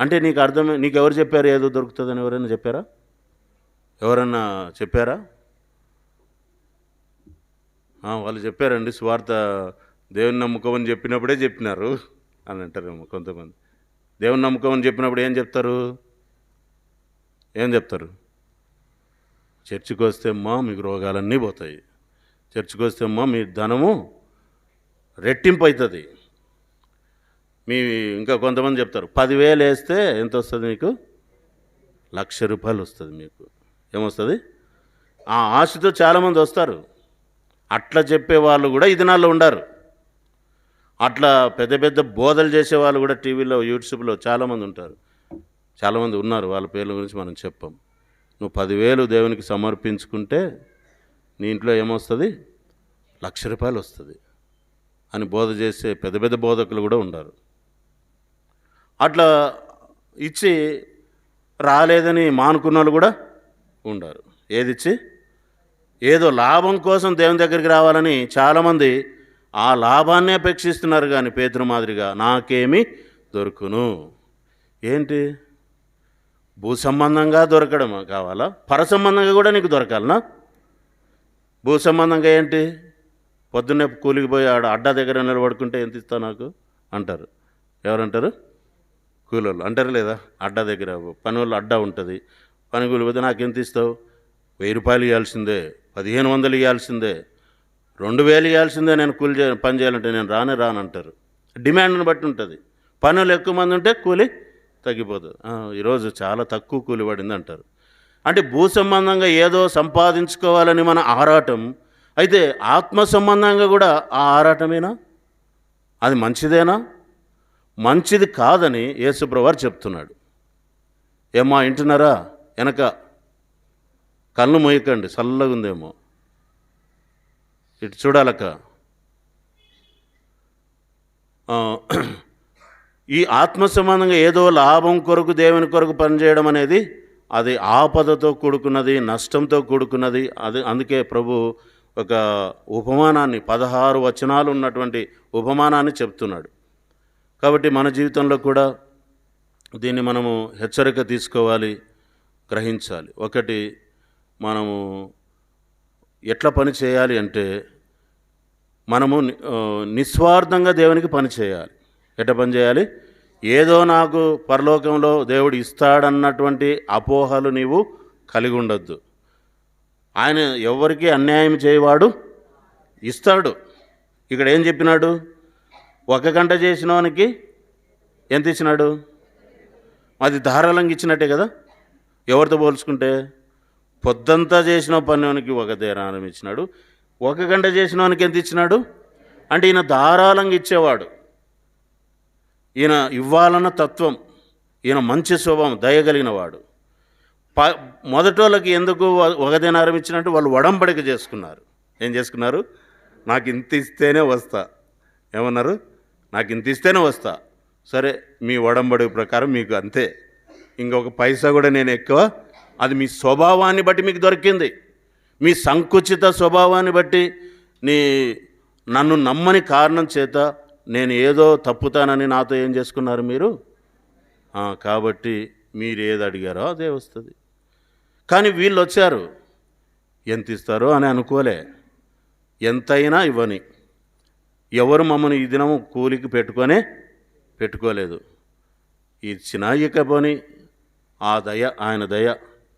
అంటే నీకు ఎవరు చెప్పారు ఏదో దొరుకుతుందని? ఎవరైనా చెప్పారా? ఎవరన్నా చెప్పారా? వాళ్ళు చెప్పారండి. స్వార్థ దేవుని నమ్మకం అని చెప్పినప్పుడే చెప్పినారు అని అంటారేమో కొంతమంది. దేవుని నమ్మకం అని చెప్పినప్పుడు ఏం చెప్తారు? చర్చికి వస్తే అమ్మా మీకు రోగాలన్నీ పోతాయి, చర్చికి వస్తే అమ్మా మీ ధనము రెట్టింపు అవుతుంది. ఇంకా కొంతమంది చెప్తారు 10,000 వేస్తే ఎంత వస్తుంది మీకు? 1,00,000 రూపాయలు వస్తుంది. మీకు ఏమొస్తుంది? ఆ ఆశతో చాలామంది వస్తారు. అట్లా చెప్పే వాళ్ళు కూడా ఈ దినాల్లో ఉండారు. అట్లా పెద్ద పెద్ద బోధలు చేసేవాళ్ళు కూడా టీవీలో, యూట్యూబ్లో చాలామంది ఉంటారు, చాలామంది ఉన్నారు. వాళ్ళ పేర్ల గురించి మనం చెప్పాం. నువ్వు 10,000 దేవునికి సమర్పించుకుంటే నీ ఇంట్లో ఏమొస్తుంది? 1,00,000 రూపాయలు వస్తుంది అని బోధ చేసే పెద్ద పెద్ద బోధకులు కూడా ఉన్నారు. అట్లా ఇచ్చి రాలేదని మానుకున్న వాళ్ళు కూడా ఉండారు. ఏదిచ్చి ఏదో లాభం కోసం దేవుని దగ్గరికి రావాలని చాలామంది ఆ లాభాన్నే అపేక్షిస్తున్నారు. కానీ పేతురు మాదిరిగా నాకేమి దొరుకును. ఏంటి? భూ సంబంధంగా దొరకడం కావాలా? పర సంబంధంగా కూడా నీకు దొరకాలనా? భూ సంబంధంగా ఏంటి? పొద్దున్నే కూలికి పోయి అడ్డా దగ్గర నిలబడుకుంటే ఎంత ఇస్తావు నాకు అంటారు. ఎవరంటారు? కూలోళ్ళు అంటారు లేదా? అడ్డా దగ్గర పని వాళ్ళు అడ్డా ఉంటుంది. పని కూలి పోతే నాకు ఎంత ఇస్తావు? 1,000 రూపాయలు ఇవ్వాల్సిందే, 1,500 ఇవ్వాల్సిందే, 2,000 ఇవ్వాల్సిందే. నేను పని చేయాలంటే నేను రానంటారు. డిమాండ్ని బట్టి ఉంటుంది. పనులు ఎక్కువ మంది ఉంటే కూలి తగ్గిపోతుంది. ఈరోజు చాలా తక్కువ కూలి పడింది అంటారు. అంటే భూ సంబంధంగా ఏదో సంపాదించుకోవాలని మన ఆరాటం. అయితే ఆత్మ సంబంధంగా కూడా ఆ ఆరాటమేనా? అది మంచిదేనా? మంచిది కాదని యేసుప్రభువారు చెప్తున్నాడు. ఏమ్మా వింటున్నారా? వెనక కళ్ళు మోయకండి, చల్లగా ఉందేమో, ఇటు చూడాలక్క. ఈ ఆత్మ సంబంధంగా ఏదో లాభం కొరకు, దేవుని కొరకు పనిచేయడం అనేది అది ఆపదతో కూడుకున్నది, నష్టంతో కూడుకున్నది. అందుకే ప్రభు ఒక ఉపమానాన్ని, 16 వచనాలు ఉన్నటువంటి ఉపమానాన్ని చెప్తున్నాడు. కాబట్టి మన జీవితంలో కూడా దీన్ని మనము హెచ్చరిక తీసుకోవాలి, గ్రహించాలి. ఒకటి, మనము ఎట్లా పని చేయాలి అంటే మనము నిస్వార్థంగా దేవునికి పని చేయాలి. ఎట్లా పని చేయాలి? ఏదో నాకు పరలోకంలో దేవుడు ఇస్తాడన్నటువంటి అపోహలు నీవు కలిగి ఉండొద్దు. ఆయన ఎవరికి అన్యాయం చేయవాడు, ఇస్తాడు. ఇక్కడ ఏం చెప్పినాడు? 1 గంట చేసిన వానికి ఎంత ఇచ్చినాడు? అది ధారాళంగా ఇచ్చినట్టే కదా. ఎవరితో పోల్చుకుంటే పొద్దంతా చేసిన పనివానికి 1 దేనారం ఇచ్చినాడు. 1 గంట చేసిన వానికి ఎంత ఇచ్చినాడు? అంటే ఈయన ధారాళంగా ఇచ్చేవాడు. ఈయన ఇవ్వాలన్న తత్వం, ఈయన మంచి స్వభావం, దయగలిగిన వాడు. ప మొదటోళ్ళకి ఎందుకు ఒక దినారం ఇచ్చినట్టు వాళ్ళు ఒడంబడిక చేసుకున్నారు. ఏం చేసుకున్నారు? నాకు ఇంత ఇస్తేనే వస్తా. ఏమన్నారు? నాకు ఇంత ఇస్తేనే వస్తా. సరే, మీ ఒడంబడిక ప్రకారం మీకు అంతే, ఇంకొక పైసా కూడా నేను ఎక్కువ. అది మీ స్వభావాన్ని బట్టి మీకు దొరికింది. మీ సంకుచిత స్వభావాన్ని బట్టి నన్ను నమ్మని కారణం చేత నేను ఏదో తప్పుతానని నాతో ఏం చేసుకున్నారు మీరు. కాబట్టి మీరు ఏది అడిగారో అదే వస్తుంది. కానీ వీళ్ళు వచ్చారు, ఎంత ఇస్తారో అని అనుకోలే, ఎంతైనా ఇవ్వని. ఎవరు మమ్మల్ని ఈ దినం కూలికి పెట్టుకోలేదు. ఇచ్చినా ఇకపోని ఆ దయ, ఆయన దయ,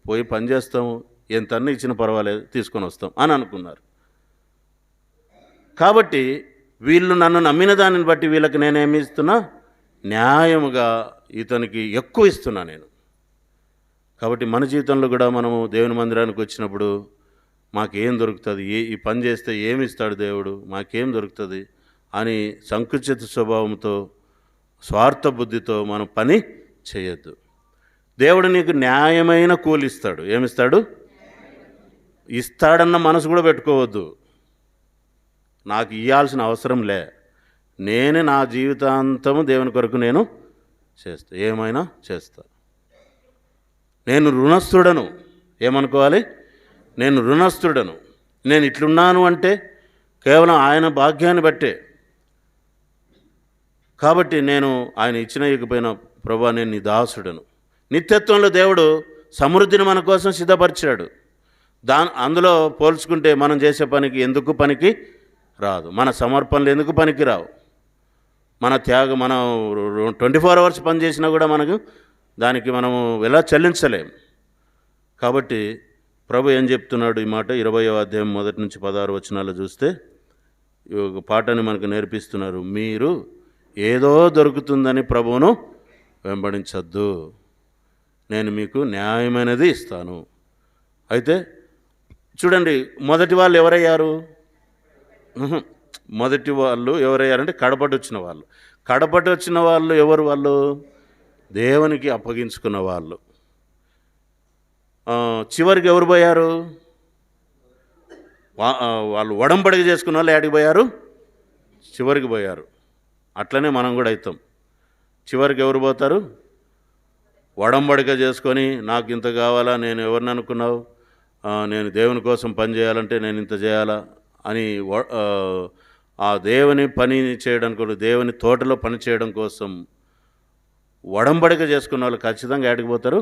పోయి పని చేస్తాము, ఎంతన్నా ఇచ్చినా పర్వాలేదు, తీసుకొని వస్తాం అని అనుకున్నారు. కాబట్టి వీళ్ళు నన్ను నమ్మిన దానిని బట్టి వీళ్ళకి నేనేమి ఇస్తున్నా? న్యాయముగా ఇతనికి ఎక్కువ ఇస్తున్నా నేను. కాబట్టి మన జీవితంలో కూడా మనము దేవుని మందిరానికి వచ్చినప్పుడు మాకేం దొరుకుతుంది, ఈ పని చేస్తే ఏమి ఇస్తాడు దేవుడు, మాకేం దొరుకుతుంది అని సంకుచిత స్వభావంతో, స్వార్థ బుద్ధితో మనం పని చేయొద్దు. దేవుడు నీకు న్యాయమైన కూలి ఇస్తాడు. ఏమిస్తాడు? ఇస్తాడన్న మనసు కూడా పెట్టుకోవద్దు. నాకు ఇవ్వాల్సిన అవసరం లే, నేనే నా జీవితాంతము దేవుని కొరకు నేను చేస్తా, ఏమైనా చేస్తా. నేను రుణస్థుడను. ఏమనుకోవాలి? నేను రుణస్థుడను. నేను ఇట్లున్నాను అంటే కేవలం ఆయన భాగ్యాన్ని బట్టే. కాబట్టి నేను ఆయన ఇచ్చిన ఇకపోయిన ప్రభువా, నేను నీ దాసుడను. నిత్యత్వంలో దేవుడు సమృద్ధిని మన కోసం సిద్ధపరిచాడు. అందులో పోల్చుకుంటే మనం చేసే పనికి ఎందుకు పనికి రాదు, మన సమర్పణలు ఎందుకు పనికి రావు, మన త్యాగం, మనం 24 hours పని చేసినా కూడా మనకు దానికి మనము ఎలా చెల్లించలేం. కాబట్టి ప్రభు ఏం చెప్తున్నాడు ఈ మాట? 20వ అధ్యాయం 1 నుంచి 16 వచనాలు చూస్తే ఒక పాటని మనకు నేర్పిస్తున్నారు. మీరు ఏదో దొరుకుతుందని ప్రభువును వెంబడించద్దు, నేను మీకు న్యాయమైనది ఇస్తాను. అయితే చూడండి, మొదటి వాళ్ళు ఎవరయ్యారు? మొదటి వాళ్ళు ఎవరయ్యారంటే కడపటి వచ్చిన వాళ్ళు. కడపటి వచ్చిన వాళ్ళు ఎవరు? వాళ్ళు దేవునికి అప్పగించుకున్న వాళ్ళు. చివరికి ఎవరు పోయారు? వాళ్ళు ఒడంబడిక చేసుకున్న వాళ్ళు ఏడికి పోయారు? చివరికి పోయారు. అట్లనే మనం కూడా అవుతాం. చివరికి ఎవరు పోతారు? ఒడంబడిక చేసుకొని, నాకు ఇంత కావాలా, నేను ఎవరిని అనుకున్నావు, నేను దేవుని కోసం పని చేయాలంటే నేను ఇంత చేయాలా అని ఆ దేవుని పని చేయడానికి, దేవుని తోటలో పని చేయడం కోసం ఒడంబడిక చేసుకున్న వాళ్ళు ఖచ్చితంగా ఏడికి పోతారు?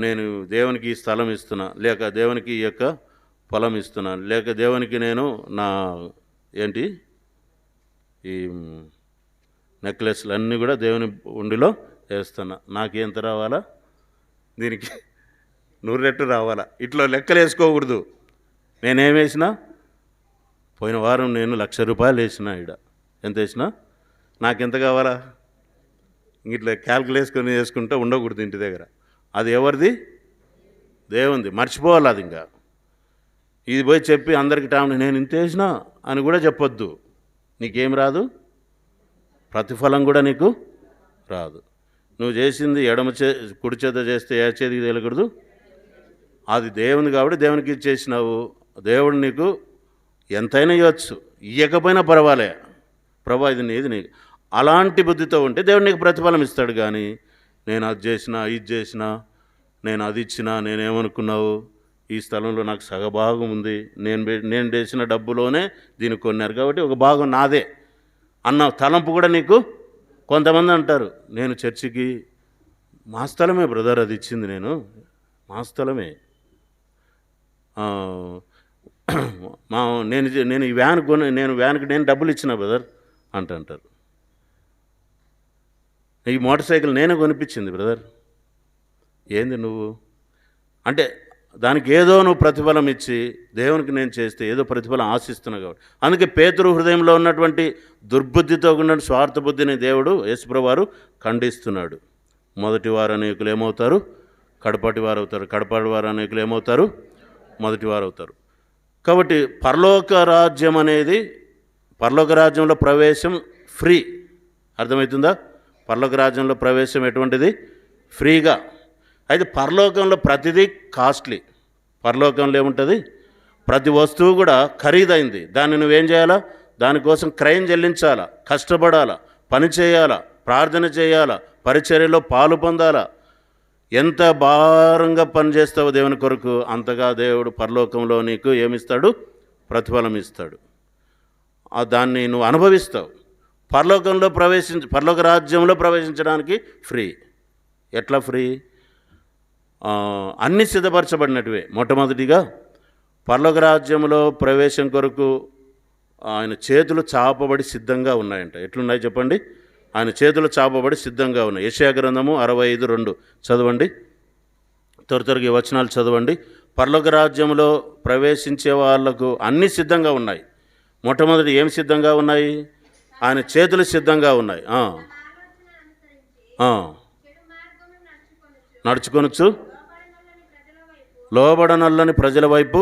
నేను దేవునికి ఈ స్థలం ఇస్తున్నా, లేక దేవునికి ఈ యొక్క పొలం ఇస్తున్నా, లేక దేవునికి నేను నా ఈ నెక్లెస్లు అన్నీ కూడా దేవుని ఉండిలో వేస్తున్నా, నాకేంత రావాలా, దీనికి 100 రెట్లు రావాలా, ఇట్లా లెక్కలు వేసుకోకూడదు. నేనేం వేసినా, పోయిన వారం నేను 1,00,000 రూపాయలు వేసిన, ఎంత వేసినా నాకెంత కావాలా, ఇట్లా క్యాల్కులేసుకొని వేసుకుంటూ ఉండకూడదు ఇంటి దగ్గర. అది ఎవరిది? దేవుంది. మర్చిపోవాలి అది. ఇంకా ఇది పోయి చెప్పి అందరికి నేను ఇంత వేసినా అని కూడా చెప్పొద్దు. నీకేం రాదు, ప్రతిఫలం కూడా నీకు రాదు. నువ్వు చేసింది కుడి చేత చేస్తే ఏ చేతికి తెలియకూడదు, అది దేవుని కాబట్టి దేవునికి ఇచ్చేసినావు. దేవుడు నీకు ఎంతైనా ఇవ్వచ్చు, ఇవ్వకపోయినా పర్వాలే, ప్రభా ఇది నీది, నీకు అలాంటి బుద్ధితో ఉంటే దేవుడు నీకు ప్రతిఫలం ఇస్తాడు. కానీ నేను అది చేసినా, ఇది చేసినా, నేను అది ఇచ్చినా, నేనేమనుకున్నావు, ఈ స్థలంలో నాకు సగభాగం ఉంది, నేను చేసిన డబ్బులోనే దీన్ని కొన్నారు కాబట్టి ఒక భాగం నాదే అన్న తలంపు కూడా నీకు. కొంతమంది అంటారు, నేను చర్చికి మా స్థలమే బ్రదర్, అది ఇచ్చింది మా స్థలమే, నేను ఈ వ్యాన్ వ్యాన్కి నేను డబ్బులు ఇచ్చిన బ్రదర్ అంటారు. ఈ మోటార్ సైకిల్ నేనే కొనిపించింది బ్రదర్. ఏంది నువ్వు అంటే దానికి ఏదో నువ్వు ప్రతిఫలం ఇచ్చి, దేవునికి నేను చేస్తే ఏదో ప్రతిఫలం ఆశిస్తున్నావు కాబట్టి. అందుకే పేతురు హృదయంలో ఉన్నటువంటి దుర్బుద్ధితో ఉన్న స్వార్థ బుద్ధిని దేవుడు యేసుప్రభువు వారు ఖండిస్తున్నాడు. మొదటి వారు అనేకులు ఏమవుతారు? కడపటి వారు అవుతారు. కడపటి వారు అనేకులు ఏమవుతారు? మొదటి వారు అవుతారు. కాబట్టి పరలోక రాజ్యం అనేది, పరలోక రాజ్యంలో ప్రవేశం ఫ్రీ. అర్థమవుతుందా? పరలోక రాజ్యంలో ప్రవేశం ఎటువంటిది? ఫ్రీగా. అయితే పరలోకంలో ప్రతిదీ కాస్ట్లీ. పరలోకంలో ఏముంటుంది? ప్రతి వస్తువు కూడా ఖరీదైంది. దాన్ని నువ్వేం చేయాలా? దానికోసం క్రయం చెల్లించాలా, కష్టపడాలా, పని చేయాలా, ప్రార్థన చేయాలా, పరిచర్యలో పాలు పొందాలా. ఎంత భారంగా పనిచేస్తావో దేవుని కొరకు అంతగా దేవుడు పరలోకంలో నీకు ఏమిస్తాడు? ప్రతిఫలం ఇస్తాడు. దాన్ని నువ్వు అనుభవిస్తావు. పరలోక రాజ్యంలో ప్రవేశించడానికి ఫ్రీ. ఎట్లా ఫ్రీ? అన్నీ సిద్ధపరచబడినట్టువే. మొట్టమొదటిగా పరలోక రాజ్యంలో ప్రవేశం కొరకు ఆయన చేతులు చాపబడి సిద్ధంగా ఉన్నాయంట. ఎట్లున్నాయి చెప్పండి? ఆయన చేతులు చాపబడి సిద్ధంగా ఉన్నాయి. యెషయా గ్రంథము 65:2 చదవండి. త్వరగా ఈ వచనాలు చదవండి. పరలోక రాజ్యంలో ప్రవేశించే వాళ్లకు అన్నీ సిద్ధంగా ఉన్నాయి. మొట్టమొదటి ఏం సిద్ధంగా ఉన్నాయి? ఆయన చేతులు సిద్ధంగా ఉన్నాయి. నడుచుకొనొచ్చు లోబడనల్లని ప్రజల వైపు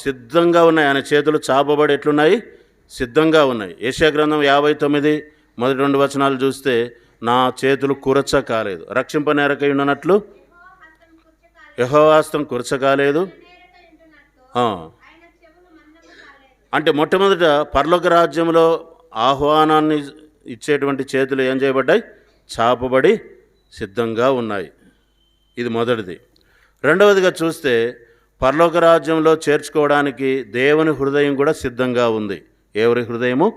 సిద్ధంగా ఉన్నాయి. ఆయన చేతులు చాపబడి ఎట్లున్నాయి? సిద్ధంగా ఉన్నాయి. యెషయా గ్రంథం 59:1-2 వచనాలు చూస్తే, నా చేతులు కురచ కాలేదు, రక్షింపనేరకై ఉన్నట్లు యెహోవా హస్తం కురచ కాలేదు. అంటే మొట్టమొదట పరలోక రాజ్యంలో ఆహ్వానాన్ని ఇచ్చేటువంటి చేతులు ఏం చేయబడ్డాయి? చాపబడి సిద్ధంగా ఉన్నాయి. ఇది మొదటిది. రెండవదిగా చూస్తే పరలోక రాజ్యంలో చేర్చుకోవడానికి దేవుని హృదయం కూడా సిద్ధంగా ఉంది. ఎవరి హృదయము?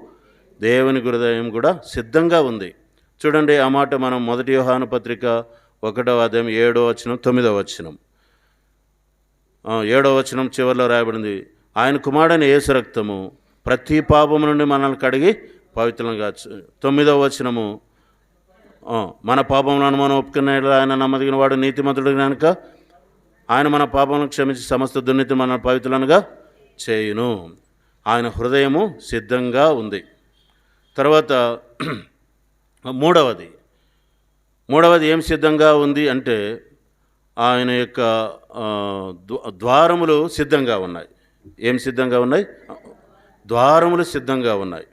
దేవుని హృదయం కూడా సిద్ధంగా ఉంది. చూడండి, ఆ మాట మనం 1 యోహాను పత్రిక 1వ అధ్యాయం 7వ వచనం 9వ వచనం 7వ వచనం చివరిలో రాయబడింది, ఆయన కుమారుడైన యేసు రక్తము ప్రతి పాపము నుండి మనల్ని కడిగి పవిత్రంగా. 9వ వచనము, మన పాపములను మనం ఒప్పుకునే ఆయన నమ్మదగిన వాడు నీతిమంతుడు కనుక ఆయన మన పాపములను క్షమించి సమస్త దుర్నీతి మన పవిత్రులనుగా చేయును. ఆయన హృదయము సిద్ధంగా ఉంది. తర్వాత మూడవది ఏం సిద్ధంగా ఉంది అంటే, ఆయన యొక్క ద్వారములు సిద్ధంగా ఉన్నాయి. ఏం సిద్ధంగా ఉన్నాయి? ద్వారములు సిద్ధంగా ఉన్నాయి.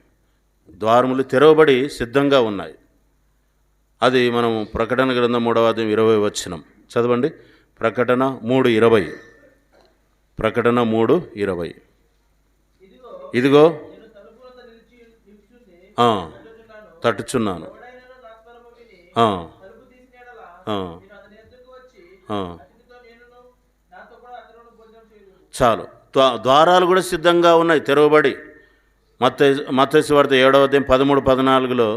ద్వారములు తెరవబడి సిద్ధంగా ఉన్నాయి. అది మనం ప్రకటన గ్రంథం 3వ అధ్యాయం 20వ వచనం చదవండి. ప్రకటన 3:20. ప్రకటన 3:20. ఇదిగో తట్టుచున్నాను. చాలు. ద్వారాలు కూడా సిద్ధంగా ఉన్నాయి, తెరవబడి. మత్తయి సువార్త 7వ అధ్యాయం 13-14లో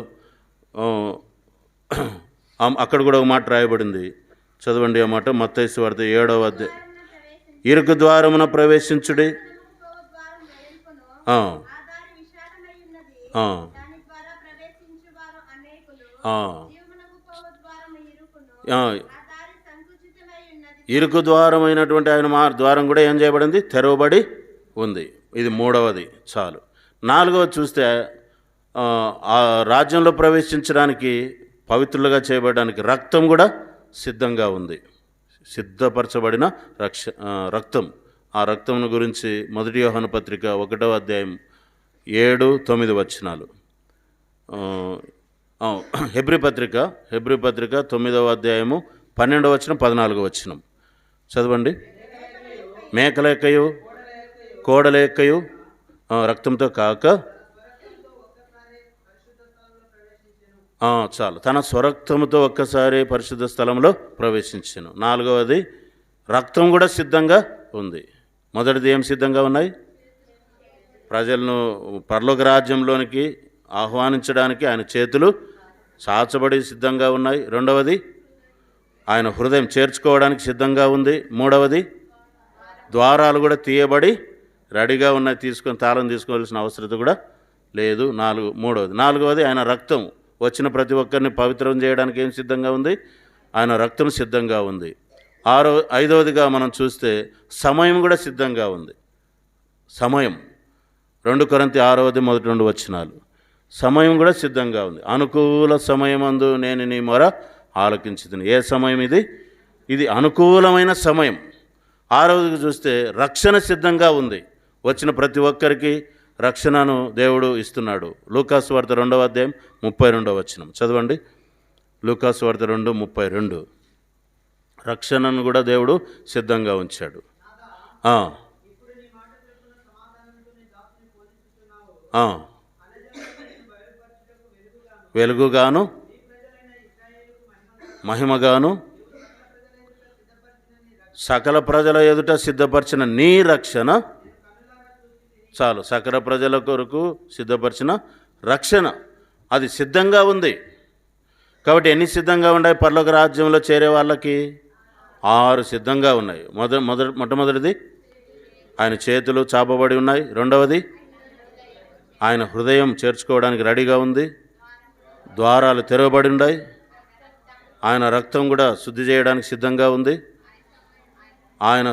అక్కడ కూడా ఒక మాట రాయబడింది. చదవండి ఆ మాట. మత్తయి సువార్త 7వ అధ్యాయం. ఇరుకు ద్వారమున ప్రవేశించుడి. ఇరుకు ద్వారమైనటువంటి ఆయన ద్వారం కూడా ఏం చేయబడింది? తెరవబడి ఉంది. ఇది మూడవది. చాలు. నాలుగవది చూస్తే, ఆ రాజ్యంలో ప్రవేశించడానికి, పవిత్రులుగా చేయబడడానికి రక్తం కూడా సిద్ధంగా ఉంది. సిద్ధపరచబడిన రక్తం. ఆ రక్తం గురించి 1 యోహాను పత్రిక 1వ అధ్యాయం 7-9 వచనాలు. హెబ్రీ పత్రిక 9వ అధ్యాయము 12వ వచనం 14వ వచనం చదవండి. మేకల యొక్కయు కోడల యొక్కయు రక్తంతో కాక చాలు, తన స్వరక్తముతో ఒక్కసారి పరిశుద్ధ స్థలంలో ప్రవేశించాను. నాలుగవది రక్తం కూడా సిద్ధంగా ఉంది. మొదటిది ఏం సిద్ధంగా ఉన్నాయి? ప్రజలను పరలోక రాజ్యంలోనికి ఆహ్వానించడానికి ఆయన చేతులు చాచబడి సిద్ధంగా ఉన్నాయి. రెండవది ఆయన హృదయం చేర్చుకోవడానికి సిద్ధంగా ఉంది. మూడవది ద్వారాలు కూడా తీయబడి రెడీగా ఉన్నాయి, తాళం తీసుకోవాల్సిన అవసరం కూడా లేదు. నాలుగవది ఆయన రక్తం వచ్చిన ప్రతి ఒక్కరిని పవిత్రం చేయడానికి ఏం సిద్ధంగా ఉంది? ఆయన రక్తం సిద్ధంగా ఉంది. ఐదవదిగా మనం చూస్తే సమయం కూడా సిద్ధంగా ఉంది. సమయం 2 కొరింథీ 6:1-2 వచనాలు. సమయం కూడా సిద్ధంగా ఉంది. అనుకూల సమయమందు నేను నీ మొర ఆలకించుదును. ఏ సమయం ఇది? ఇది అనుకూలమైన సమయం. 6వదిగా చూస్తే రక్షణ సిద్ధంగా ఉంది. వచ్చిన ప్రతి ఒక్కరికి రక్షణను దేవుడు ఇస్తున్నాడు. లూకా సువార్త 2వ అధ్యాయం 32వ వచనం చదవండి. లూకాసు వార్త 2:32. రక్షణను కూడా దేవుడు సిద్ధంగా ఉంచాడు. వెలుగుగాను మహిమగాను సకల ప్రజల ఎదుట సిద్ధపరిచిన నీ రక్షణ. చాలు, సకల ప్రజల కొరకు సిద్ధపరిచిన రక్షణ అది సిద్ధంగా ఉంది. కాబట్టి ఎన్ని సిద్ధంగా ఉన్నాయి? పరలోక రాజ్యంలో చేరే వాళ్ళకి 6 సిద్ధంగా ఉన్నాయి. మొట్టమొదటిది ఆయన చేతులు చాపబడి ఉన్నాయి. రెండవది ఆయన హృదయం చేర్చుకోవడానికి రెడీగా ఉంది. ద్వారాలు తెరవబడి ఉన్నాయి. ఆయన రక్తం కూడా శుద్ధి చేయడానికి సిద్ధంగా ఉంది. ఆయన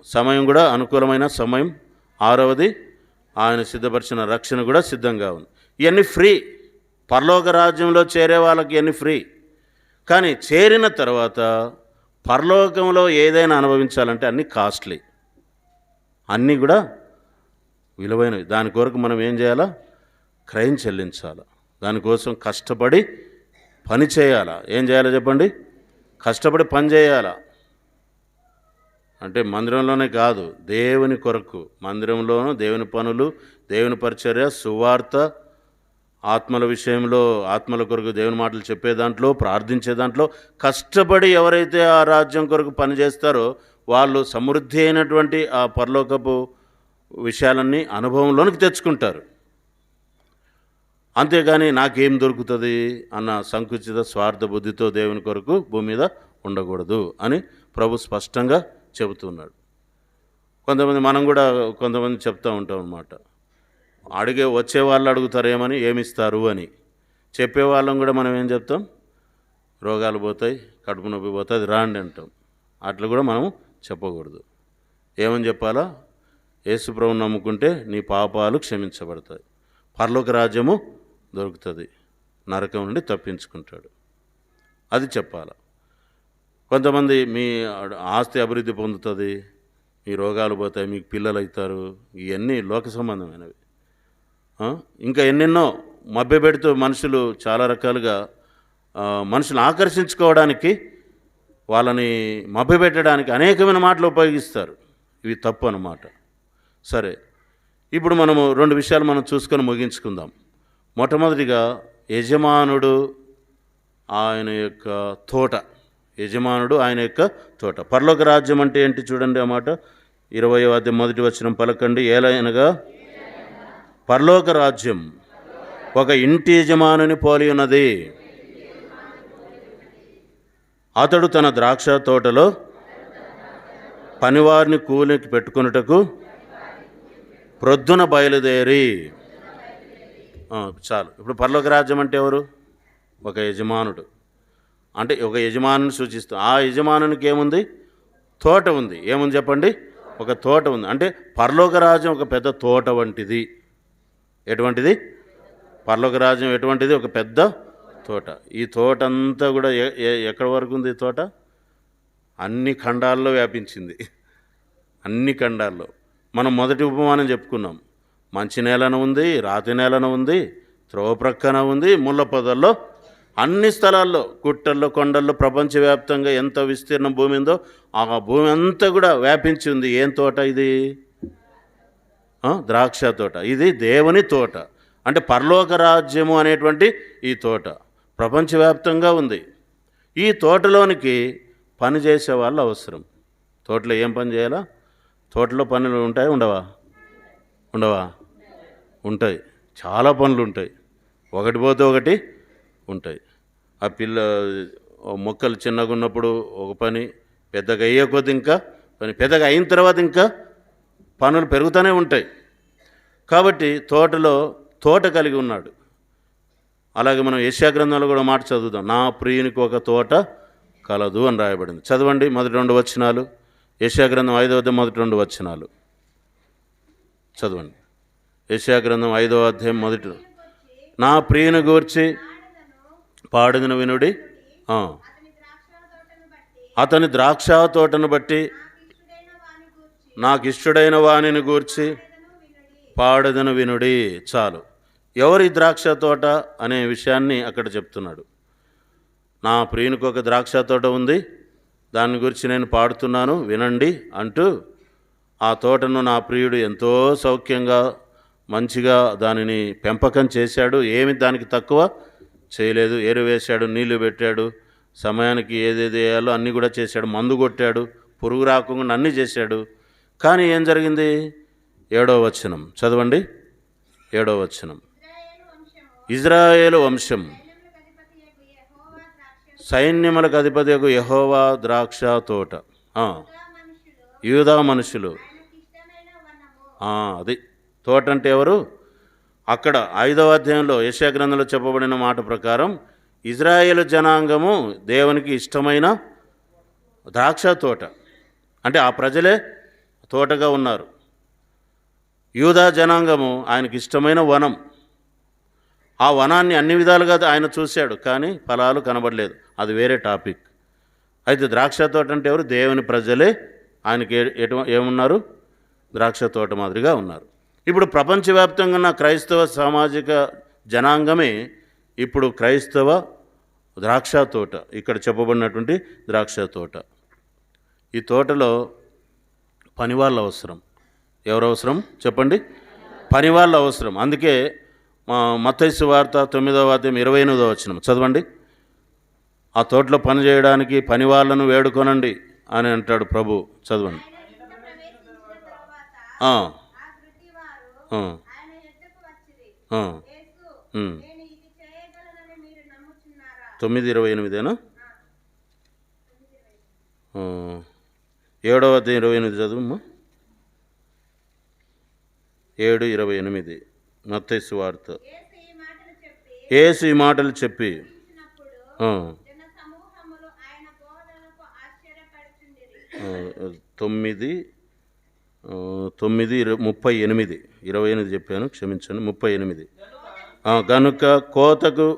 సమయం కూడా అనుకూలమైన సమయం. 6వది ఆయన సిద్ధపరిచిన రక్షణ కూడా సిద్ధంగా ఉంది. ఇవన్నీ ఫ్రీ. పరలోక రాజ్యంలో చేరే వాళ్ళకి ఇవన్నీ ఫ్రీ. కానీ చేరిన తర్వాత పరలోకంలో ఏదైనా అనుభవించాలంటే అన్నీ కాస్ట్లీ, అన్నీ కూడా విలువైనవి. దాని కొరకు మనం ఏం చేయాలా? క్రయం చెల్లించాలి. దానికోసం కష్టపడి పని చేయాలా. ఏం చేయాలో చెప్పండి? కష్టపడి పని చేయాలా. అంటే మందిరంలోనే కాదు, దేవుని కొరకు. మందిరంలోనూ దేవుని పనులు, దేవుని పరిచర్య, సువార్త, ఆత్మల విషయంలో, ఆత్మల కొరకు దేవుని మాటలు చెప్పే దాంట్లో, ప్రార్థించే దాంట్లో కష్టపడి ఎవరైతే ఆ రాజ్యం కొరకు పనిచేస్తారో వాళ్ళు సమృద్ధి అయినటువంటి ఆ పరలోకపు విషయాలన్నీ అనుభవంలోనికి తెచ్చుకుంటారు. అంతేగాని నాకేం దొరుకుతుంది అన్న సంకుచిత స్వార్థ బుద్ధితో దేవుని కొరకు భూమి మీద ఉండకూడదు అని ప్రభు స్పష్టంగా చెబుతున్నాడు. మనం కూడా కొంతమంది చెప్తూ ఉంటాం అన్నమాట. వచ్చే వాళ్ళు అడుగుతారేమని, ఏమిస్తారు అని. చెప్పేవాళ్ళం కూడా మనం ఏం చెప్తాం? రోగాలు పోతాయి, కడుపు నొప్పి పోతుంది, రాండి అంటాం. అట్లా కూడా మనం చెప్పకూడదు. ఏమని చెప్పాలా? యేసు ప్రభువుని నమ్ముకుంటే నీ పాపాలు క్షమించబడతాయి, పరలోక రాజ్యము దొరుకుతుంది, నరకం నుండి తప్పించుకుంటాడు. అది చెప్పాలి. కొంతమంది మీ ఆస్తి అభివృద్ధి పొందుతుంది, మీ రోగాలు పోతాయి, మీకు పిల్లలు అవుతారు, ఇవన్నీ లోక సంబంధమైనవి. ఇంకా ఎన్నెన్నో మభ్యపెడుతూ మనుషులు చాలా రకాలుగా మనుషులు ఆకర్షించుకోవడానికి, వాళ్ళని మభ్యపెట్టడానికి అనేకమైన మాటలు ఉపయోగిస్తారు. ఇవి తప్పు అన్నమాట. సరే, ఇప్పుడు మనము 2 విషయాలు మనం చూసుకొని ముగించుకుందాం. మొట్టమొదటిగా యజమానుడు ఆయన యొక్క తోట. యజమానుడు ఆయన యొక్క తోట. పరలోక రాజ్యం అంటే ఏంటి చూడండి. ఆ మాట 20వ అధ్యాయం 1వ వచనం పలకండి. ఏలయనగా పరలోక రాజ్యం ఒక ఇంటి యజమానుని పోలి ఉన్నది. అతడు తన ద్రాక్ష తోటలో పనివారిని కూలికి పెట్టుకొనుటకు ప్రొద్దున బయలుదేరి. చాలు. ఇప్పుడు పరలోక రాజ్యం అంటే ఎవరు? ఒక యజమానుడు. అంటే ఒక యజమానుని సూచిస్తూ, ఆ యజమానునికి ఏముంది? తోట ఉంది. ఏముంది చెప్పండి? ఒక తోట ఉంది. అంటే పరలోక రాజ్యం ఒక పెద్ద తోట వంటిది. ఎటువంటిది? పరలోక రాజ్యం ఎటువంటిది? ఒక పెద్ద తోట. ఈ తోట అంతా కూడా ఎక్కడి వరకు ఉంది? ఈ తోట అన్ని ఖండాల్లో వ్యాపించింది. అన్ని ఖండాల్లో. మనం మొదటి ఉపమానం చెప్పుకున్నాం. మంచి నేలన ఉంది, రాతి నేలన ఉంది, త్రోవ ప్రక్కన ఉంది, ముళ్ళ పొదల్లో, అన్ని స్థలాల్లో, గుట్టల్లో, కొండల్లో, ప్రపంచవ్యాప్తంగా ఎంత విస్తీర్ణం భూమి ఉందో ఆ భూమి అంతా కూడా వ్యాపించి ఉంది. ఏం తోట ఇది? ద్రాక్ష తోట. ఇది దేవుని తోట. అంటే పరలోక రాజ్యము అనేటువంటి ఈ తోట ప్రపంచవ్యాప్తంగా ఉంది. ఈ తోటలోనికి పని చేసే వాళ్ళు అవసరం. తోటలో ఏం పని చేయాలా? తోటలో పనులు ఉంటాయి, ఉండవా? ఉంటాయి. చాలా పనులు ఉంటాయి. ఒకటి పోతే ఒకటి ఉంటాయి. ఆ మొక్కలు చిన్నగా ఉన్నప్పుడు ఒక పని, పెద్దగా అయ్యే కొద్ది ఇంకా పని, పెద్దగా అయిన తర్వాత ఇంకా పనులు పెరుగుతూనే ఉంటాయి. కాబట్టి తోట కలిగి ఉన్నాడు. అలాగే మనం యెషయా గ్రంథంలో కూడా మాట చదువుదాం. నా ప్రియునికి ఒక తోట కలదు అని రాయబడింది. చదవండి మొదటి 2 వచనాలు. యెషయా గ్రంథం 5వ అధ్యాయం మొదటి 2 వచనాలు చదవండి. యెషయా గ్రంథం 5వ అధ్యాయం మొదటి. నా ప్రియుని గూర్చి పాడుదిన వినుడి, అతని ద్రాక్ష తోటను బట్టి నాకు ఇష్టడైన వానిని గూర్చి పాడుదిన వినుడి. చాలు. ఎవరి ద్రాక్ష తోట అనే విషయాన్ని అక్కడ చెప్తున్నాడు. నా ప్రియునికి ఒక ద్రాక్ష తోట ఉంది, దాని గురించి నేను పాడుతున్నాను వినండి అంటూ ఆ తోటను నా ప్రియుడు ఎంతో సౌఖ్యంగా మంచిగా దానిని పెంపకం చేశాడు. ఏమి దానికి తక్కువ చేయలేదు. వేశాడు, నీళ్లు పెట్టాడు, సమయానికి ఏదేది వేయాలో అన్నీ కూడా చేశాడు, మందు కొట్టాడు, పురుగు రాకుండా అన్నీ చేశాడు. కానీ ఏం జరిగింది? 7వ వచనం చదవండి. 7వ వచనం. ఇజ్రాయేలు వంశం సైన్యములకు అధిపతియగు యెహోవా ద్రాక్ష తోట. యూదా మనుషులు. అది తోట అంటే ఎవరు? అక్కడ 5వ అధ్యాయంలో యెషయా గ్రంథంలో చెప్పబడిన మాట ప్రకారం ఇజ్రాయేలు జనాంగము దేవునికి ఇష్టమైన ద్రాక్ష తోట. అంటే ఆ ప్రజలే తోటగా ఉన్నారు. యూదా జనాంగము ఆయనకి ఇష్టమైన వనం. ఆ వనాన్ని అన్ని విధాలుగా ఆయన చూశాడు, కానీ ఫలాలు కనబడలేదు. అది వేరే టాపిక్. అయితే ద్రాక్ష తోట అంటే ఎవరు? దేవుని ప్రజలే ఆయనకి ఏమున్నారు? ద్రాక్ష తోట మాదిరిగా ఉన్నారు. ఇప్పుడు ప్రపంచవ్యాప్తంగా ఉన్న క్రైస్తవ సామాజిక జనాంగమే ఇప్పుడు క్రైస్తవ ద్రాక్ష తోట. ఇక్కడ చెప్పబడినటువంటి ద్రాక్ష తోట. ఈ తోటలో పనివాళ్ళు అవసరం. ఎవరు అవసరం చెప్పండి? పనివాళ్ళు అవసరం. అందుకే మత్తయి సువార్త 9వ అధ్యాయం 28వ వచనం చదవండి. ఆ తోటలో పని చేయడానికి పనివాళ్ళను వేడుకొనండి అని అంటాడు ప్రభు. చదవండి. ఆ 9:28 7వ అధ్యాయం 28 చదువు. 7:28 మత్తయి సువార్త. యేసు ఈ మాటలు చెప్పి 9:38 చెప్పాను, క్షమించండి. 38 గనుక కోతకు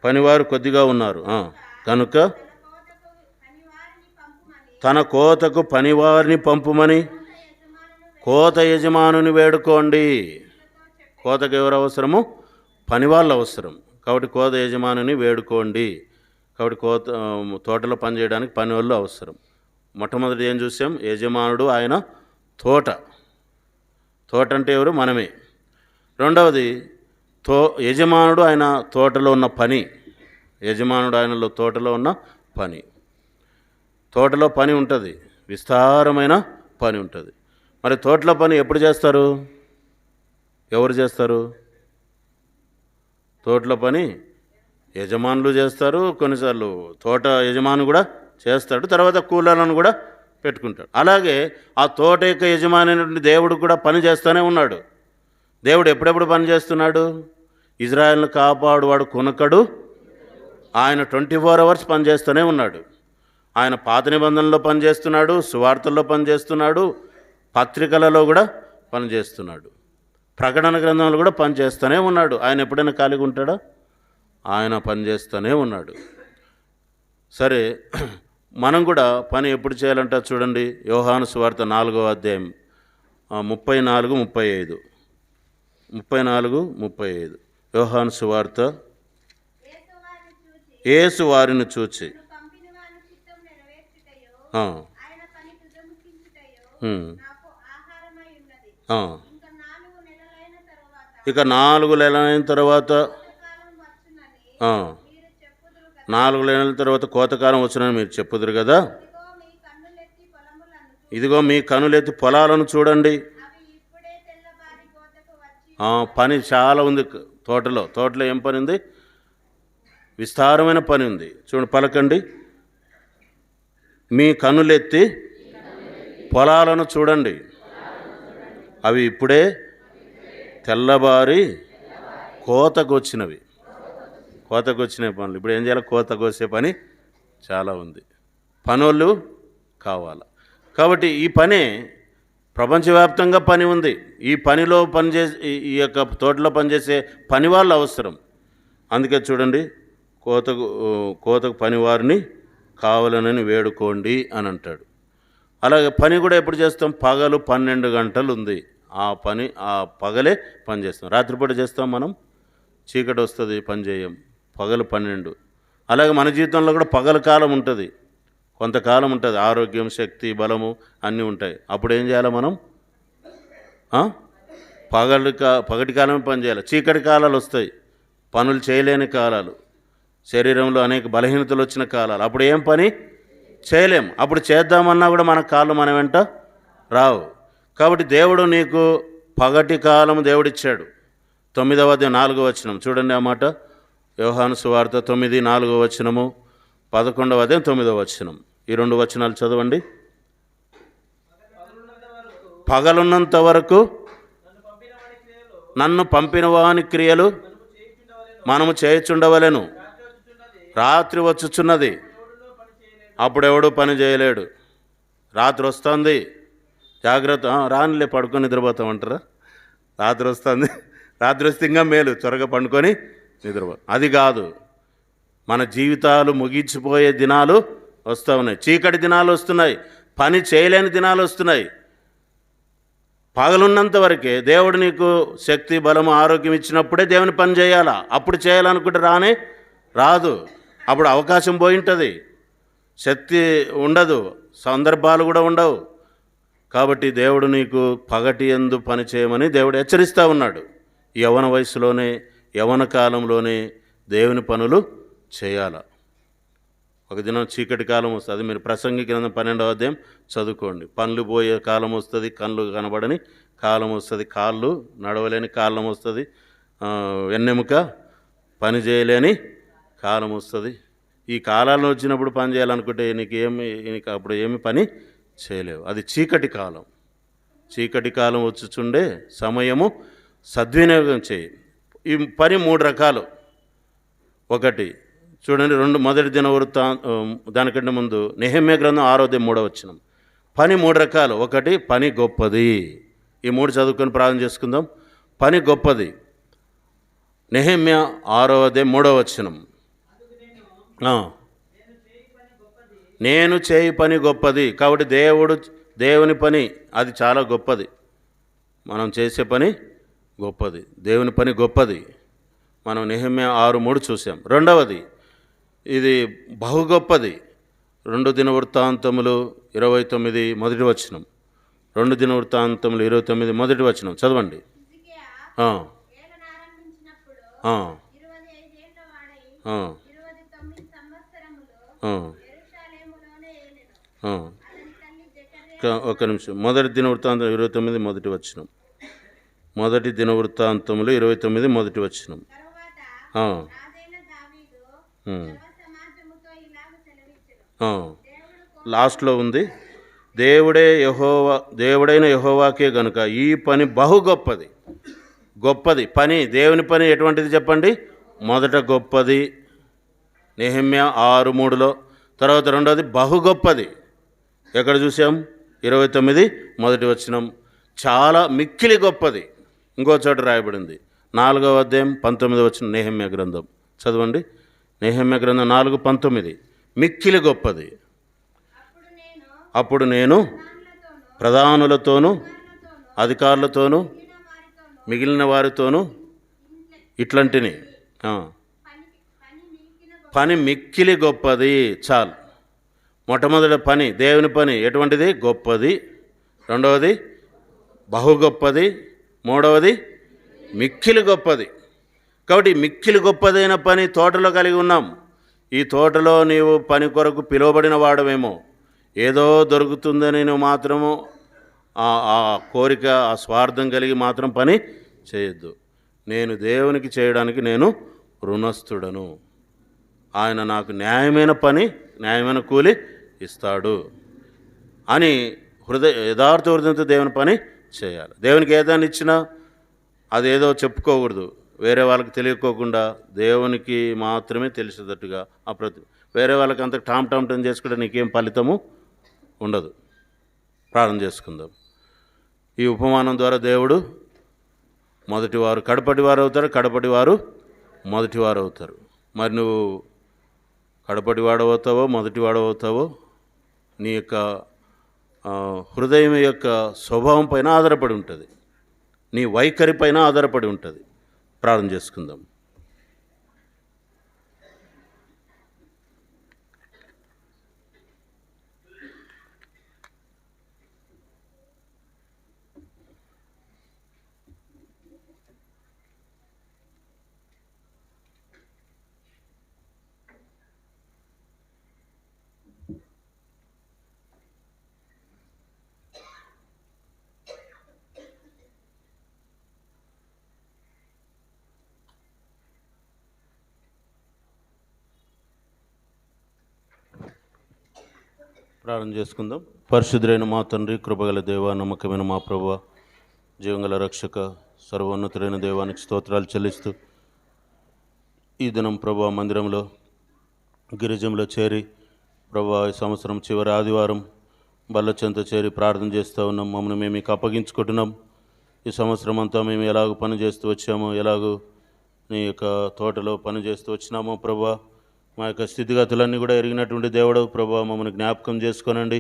పనివారు కొద్దిగా ఉన్నారు కనుక తన కోతకు పనివారిని పంపుమని కోత యజమానుని వేడుకోండి. కోతకు ఎవరు అవసరము? పనివాళ్ళు అవసరం. కాబట్టి కోత యజమానుని వేడుకోండి. కాబట్టి తోటలో పనిచేయడానికి పని వాళ్ళు అవసరం. మొట్టమొదటి ఏం చూసాం? యజమానుడు ఆయన తోట. తోట అంటే ఎవరు? మనమే. రెండవది యజమానుడు ఆయన తోటలో ఉన్న పని. యజమానుడు ఆయనలో తోటలో ఉన్న పని. తోటలో పని ఉంటుంది, విస్తారమైన పని ఉంటుంది. మరి తోటలో పని ఎప్పుడు చేస్తారు? ఎవరు చేస్తారు? తోటలో పని యజమానులు చేస్తారు. కొన్నిసార్లు తోట యజమాని కూడా చేస్తాడు, తర్వాత కూలీలను కూడా పెట్టుకుంటాడు. అలాగే ఆ తోట యొక్క యజమాని అయినటువంటి దేవుడు కూడా పని చేస్తూనే ఉన్నాడు. దేవుడు ఎప్పుడెప్పుడు పని చేస్తున్నాడు? ఇజ్రాయెల్ను కాపాడువాడు కొనకడు. ఆయన 24 hours పనిచేస్తూనే ఉన్నాడు. ఆయన పాత నిబంధనలో పనిచేస్తున్నాడు, సువార్తల్లో పనిచేస్తున్నాడు, పత్రికలలో కూడా పనిచేస్తున్నాడు, ప్రకటన గ్రంథంలో కూడా పనిచేస్తూనే ఉన్నాడు. ఆయన ఎప్పుడైనా ఖాళీగా ఉంటాడా? ఆయన పనిచేస్తూనే ఉన్నాడు. సరే, మనం కూడా పని ఎప్పుడు చేయాలంటే చూడండి. యోహాను సువార్త 4వ అధ్యాయం 34-35 యోహాను సువార్త. యేసు వారిని చూచి ఇక 4 నెలలైన తర్వాత 4 నెలల తర్వాత కోతకాలం వచ్చునని మీరు చెప్పుదురు కదా. ఇదిగో మీ కనులెత్తి పొలాలను చూడండి. పని చాలా ఉంది తోటలో. తోటలో ఏం పని ఉంది? విస్తారమైన పని ఉంది. చూడండి, పలకండి. మీ కనులెత్తి పొలాలను చూడండి, అవి ఇప్పుడే తెల్లబారి కోతకొచ్చినవి. కోతకొచ్చిన పనులు. ఇప్పుడు ఏం చేయాలి? కోత కోసే పని చాలా ఉంది. పనులు కావాలి. కాబట్టి ఈ పనే ప్రపంచవ్యాప్తంగా పని ఉంది. ఈ పనిలో పనిచేసే ఈ యొక్క తోటలో పనిచేసే పని వాళ్ళు అవసరం. అందుకే చూడండి, కోతకు పనివారిని కావాలని వేడుకోండి అని అంటాడు. అలాగే పని కూడా ఎప్పుడు చేస్తాం? పగలు 12 గంటలు ఉంది. ఆ పగలే పని చేస్తాం. రాత్రిపూట చేస్తాం మనం? చీకటి వస్తుంది, పని చేయం. పగలు 12. అలాగే మన జీవితంలో కూడా పగలు కాలం ఉంటుంది, కొంతకాలం ఉంటుంది. ఆరోగ్యం, శక్తి, బలము అన్నీ ఉంటాయి. అప్పుడు ఏం చేయాలి మనం? పగటి కాలమే పని చేయాలి. చీకటి కాలాలు వస్తాయి, పనులు చేయలేని కాలాలు, శరీరంలో అనేక బలహీనతలు వచ్చిన కాలాలు. అప్పుడు ఏం పని చేయలేం. అప్పుడు చేద్దామన్నా కూడా మన కాళ్ళు మన వెంట రావు. కాబట్టి దేవుడు నీకు పగటి కాలం దేవుడిచ్చాడు. 9వ అధ్యాయం 4వ వచనం చూడండి ఆ మాట. యోహాను సువార్త 9:4వ వచనము, 11వ అధ్యాయం 9వ వచనం. ఈ 2 వచనాలు చదవండి. పగలున్నంత వరకు నన్ను పంపిన వాని క్రియలు మనము చేయుచుండవలెను. రాత్రి వచ్చుచున్నది, అప్పుడెవడు పని చేయలేడు. రాత్రి వస్తుంది, జాగ్రత్త. రానిలే పడుకొని నిద్రపోతామంటారా? రాత్రి వస్తుంది, రాత్రి వస్తే ఇంకా మేలు, త్వరగా పండుకొని నిద్రపో. అది కాదు, మన జీవితాలు ముగించిపోయే దినాలు వస్తూ ఉన్నాయి. చీకటి దినాలు వస్తున్నాయి, పని చేయలేని దినాలు వస్తున్నాయి. పగలున్నంత వరకే దేవుడు నీకు శక్తి, బలము, ఆరోగ్యం ఇచ్చినప్పుడే దేవుని పని చేయాలా. అప్పుడు చేయాలనుకుంటే రాదు. అప్పుడు అవకాశం పోయి ఉంటుంది, శక్తి ఉండదు, సందర్భాలు కూడా ఉండవు. కాబట్టి దేవుడు నీకు పగటి యందు పని చేయమని దేవుడు హెచ్చరిస్తూ ఉన్నాడు. యవ్వన వయసులోనే, యవ్వన కాలంలోనే దేవుని పనులు చేయాల. ఒక దినం చీకటి కాలం వస్తుంది. అది మీరు ప్రసంగి గ్రంథం 12వ అధ్యాయం చదువుకోండి. పనులు పోయే కాలం వస్తుంది, కళ్ళు కనబడని కాలం వస్తుంది, కాళ్ళు నడవలేని కాలం వస్తుంది, వెన్నెముక పని చేయలేని కాలం వస్తుంది. ఈ కాలాలను వచ్చినప్పుడు పని చేయాలనుకుంటే నీకు అప్పుడు ఏమి పని చేయలేవు. అది చీకటి కాలం. చీకటి కాలం వచ్చుచుండే సమయము సద్వినియోగం చేయి. ఈ పని 3 రకాలు. ఒకటి చూడండి, మొదటి దానికంటే ముందు నెహెమ్యా గ్రంథం 6వ అధ్యాయం 3వ వచనం. పని 3 రకాలు. ఒకటి, పని గొప్పది. ఈ 3 చదువుకొని ప్రార్థన చేసుకుందాం. పని గొప్పది. నెహెమ్యా 6వ అధ్యాయం 3వ వచనం. నేను చేయి పని గొప్పది. కాబట్టి దేవుని పని అది చాలా గొప్పది. మనం చేసే పని గొప్పది, దేవుని పని గొప్పది. మనం నెహెమ్యా 6:3 చూసాం. రెండవది, ఇది బహు గొప్పది. 2 దినవృత్తాంతములు 29 మొదటి వచనం. 2 దినవృత్తాంతములు 29 మొదటి వచనం చదవండి. ఒక నిమిషం. మొదటి దినవృత్తాంతం 29 మొదటి వచనం. మొదటి దినవృత్తాంతములు 29 మొదటి వచనం. లాస్ట్లో ఉంది, దేవుడైన యెహోవాకే గనుక ఈ పని బహు గొప్పది. గొప్పది పని, దేవుని పని ఎటువంటిది చెప్పండి? మొదట గొప్పది నెహెమ్యా 6:3లో. తర్వాత రెండవది బహు గొప్పది. ఎక్కడ చూసాం? 29 మొదటి వచనం. చాలా మిక్కిలి గొప్పది ఇంకో చోట రాయబడింది. 4వ అధ్యాయం 19వ వచనం నెహెమ్యా గ్రంథం చదవండి. నెహెమ్యా గ్రంథం 4:19. మిక్కిలి గొప్పది. అప్పుడు నేను ప్రధానులతోనూ అధికారులతోనూ మిగిలిన వారితోనూ ఇట్లాంటిని పని మిక్కిలి గొప్పది. చాలు. మొట్టమొదటి పని దేవుని పని ఎటువంటిది? గొప్పది. రెండవది బహు గొప్పది. మూడవది మిక్కిలి గొప్పది. కాబట్టి మిక్కిలి గొప్పదైన పని తోటలో కలిగి ఉన్నాం. ఈ తోటలో నీవు పని కొరకు పిలువబడిన వాడవేమో. ఏదో దొరుకుతుందని నువ్వు మాత్రము ఆ కోరిక, ఆ స్వార్థం కలిగి మాత్రం పని చేయొద్దు. నేను దేవునికి చేయడానికి నేను రుణస్థుడను. ఆయన నాకు న్యాయమైన పని, న్యాయమైన కూలి ఇస్తాడు అని యథార్థ హృదయంతో దేవుని పని చేయాలి. దేవునికి ఏదైనా ఇచ్చినా అదేదో చెప్పుకోకూడదు. వేరే వాళ్ళకి తెలియకోకుండా దేవునికి మాత్రమే తెలిసేటట్టుగా వేరే వాళ్ళకి అంత టామ్ చేసుకుంటే నీకేం ఫలితము ఉండదు. ప్రార్థన చేసుకుందాం. ఈ ఉపమానం ద్వారా దేవుడు మొదటివారు కడపటివారు అవుతారు, కడపటివారు మొదటివారు అవుతారు. మరి నువ్వు కడపటివాడవుతావో మొదటివాడవుతావో నీ యొక్క హృదయం యొక్క స్వభావం పైన ఆధారపడి ఉంటుంది, నీ వైఖరి పైన ఆధారపడి ఉంటుంది. ప్రార్థన చేసుకుందాం. ప్రార్థన చేసుకుందాం. పరిశుద్ధులైన మా తండ్రి, కృపగల దేవ, నమ్మకమైన మా ప్రభువ, జీవంగల రక్షక, సర్వోన్నతుడైన దేవానికి స్తోత్రాలు చెల్లిస్తూ ఈ దినం ప్రభా మందిరంలో గిరిజంలో చేరి ప్రభా ఈ సంవత్సరం చివరి ఆదివారం బల్ల చెంత చేరి ప్రార్థన చేస్తూ ఉన్నాం. మమ్మల్ని మేము మీకు అప్పగించుకుంటున్నాం. ఈ సంవత్సరం అంతా మేము ఎలాగో పని చేస్తూ వచ్చామో, ఎలాగో నీ యొక్క తోటలో పని చేస్తూ వచ్చినామో ప్రభా, మా యొక్క స్థితిగతులన్నీ కూడా ఎరిగినటువంటి దేవుడు ప్రభా, మమ్మల్ని జ్ఞాపకం చేసుకోనండి.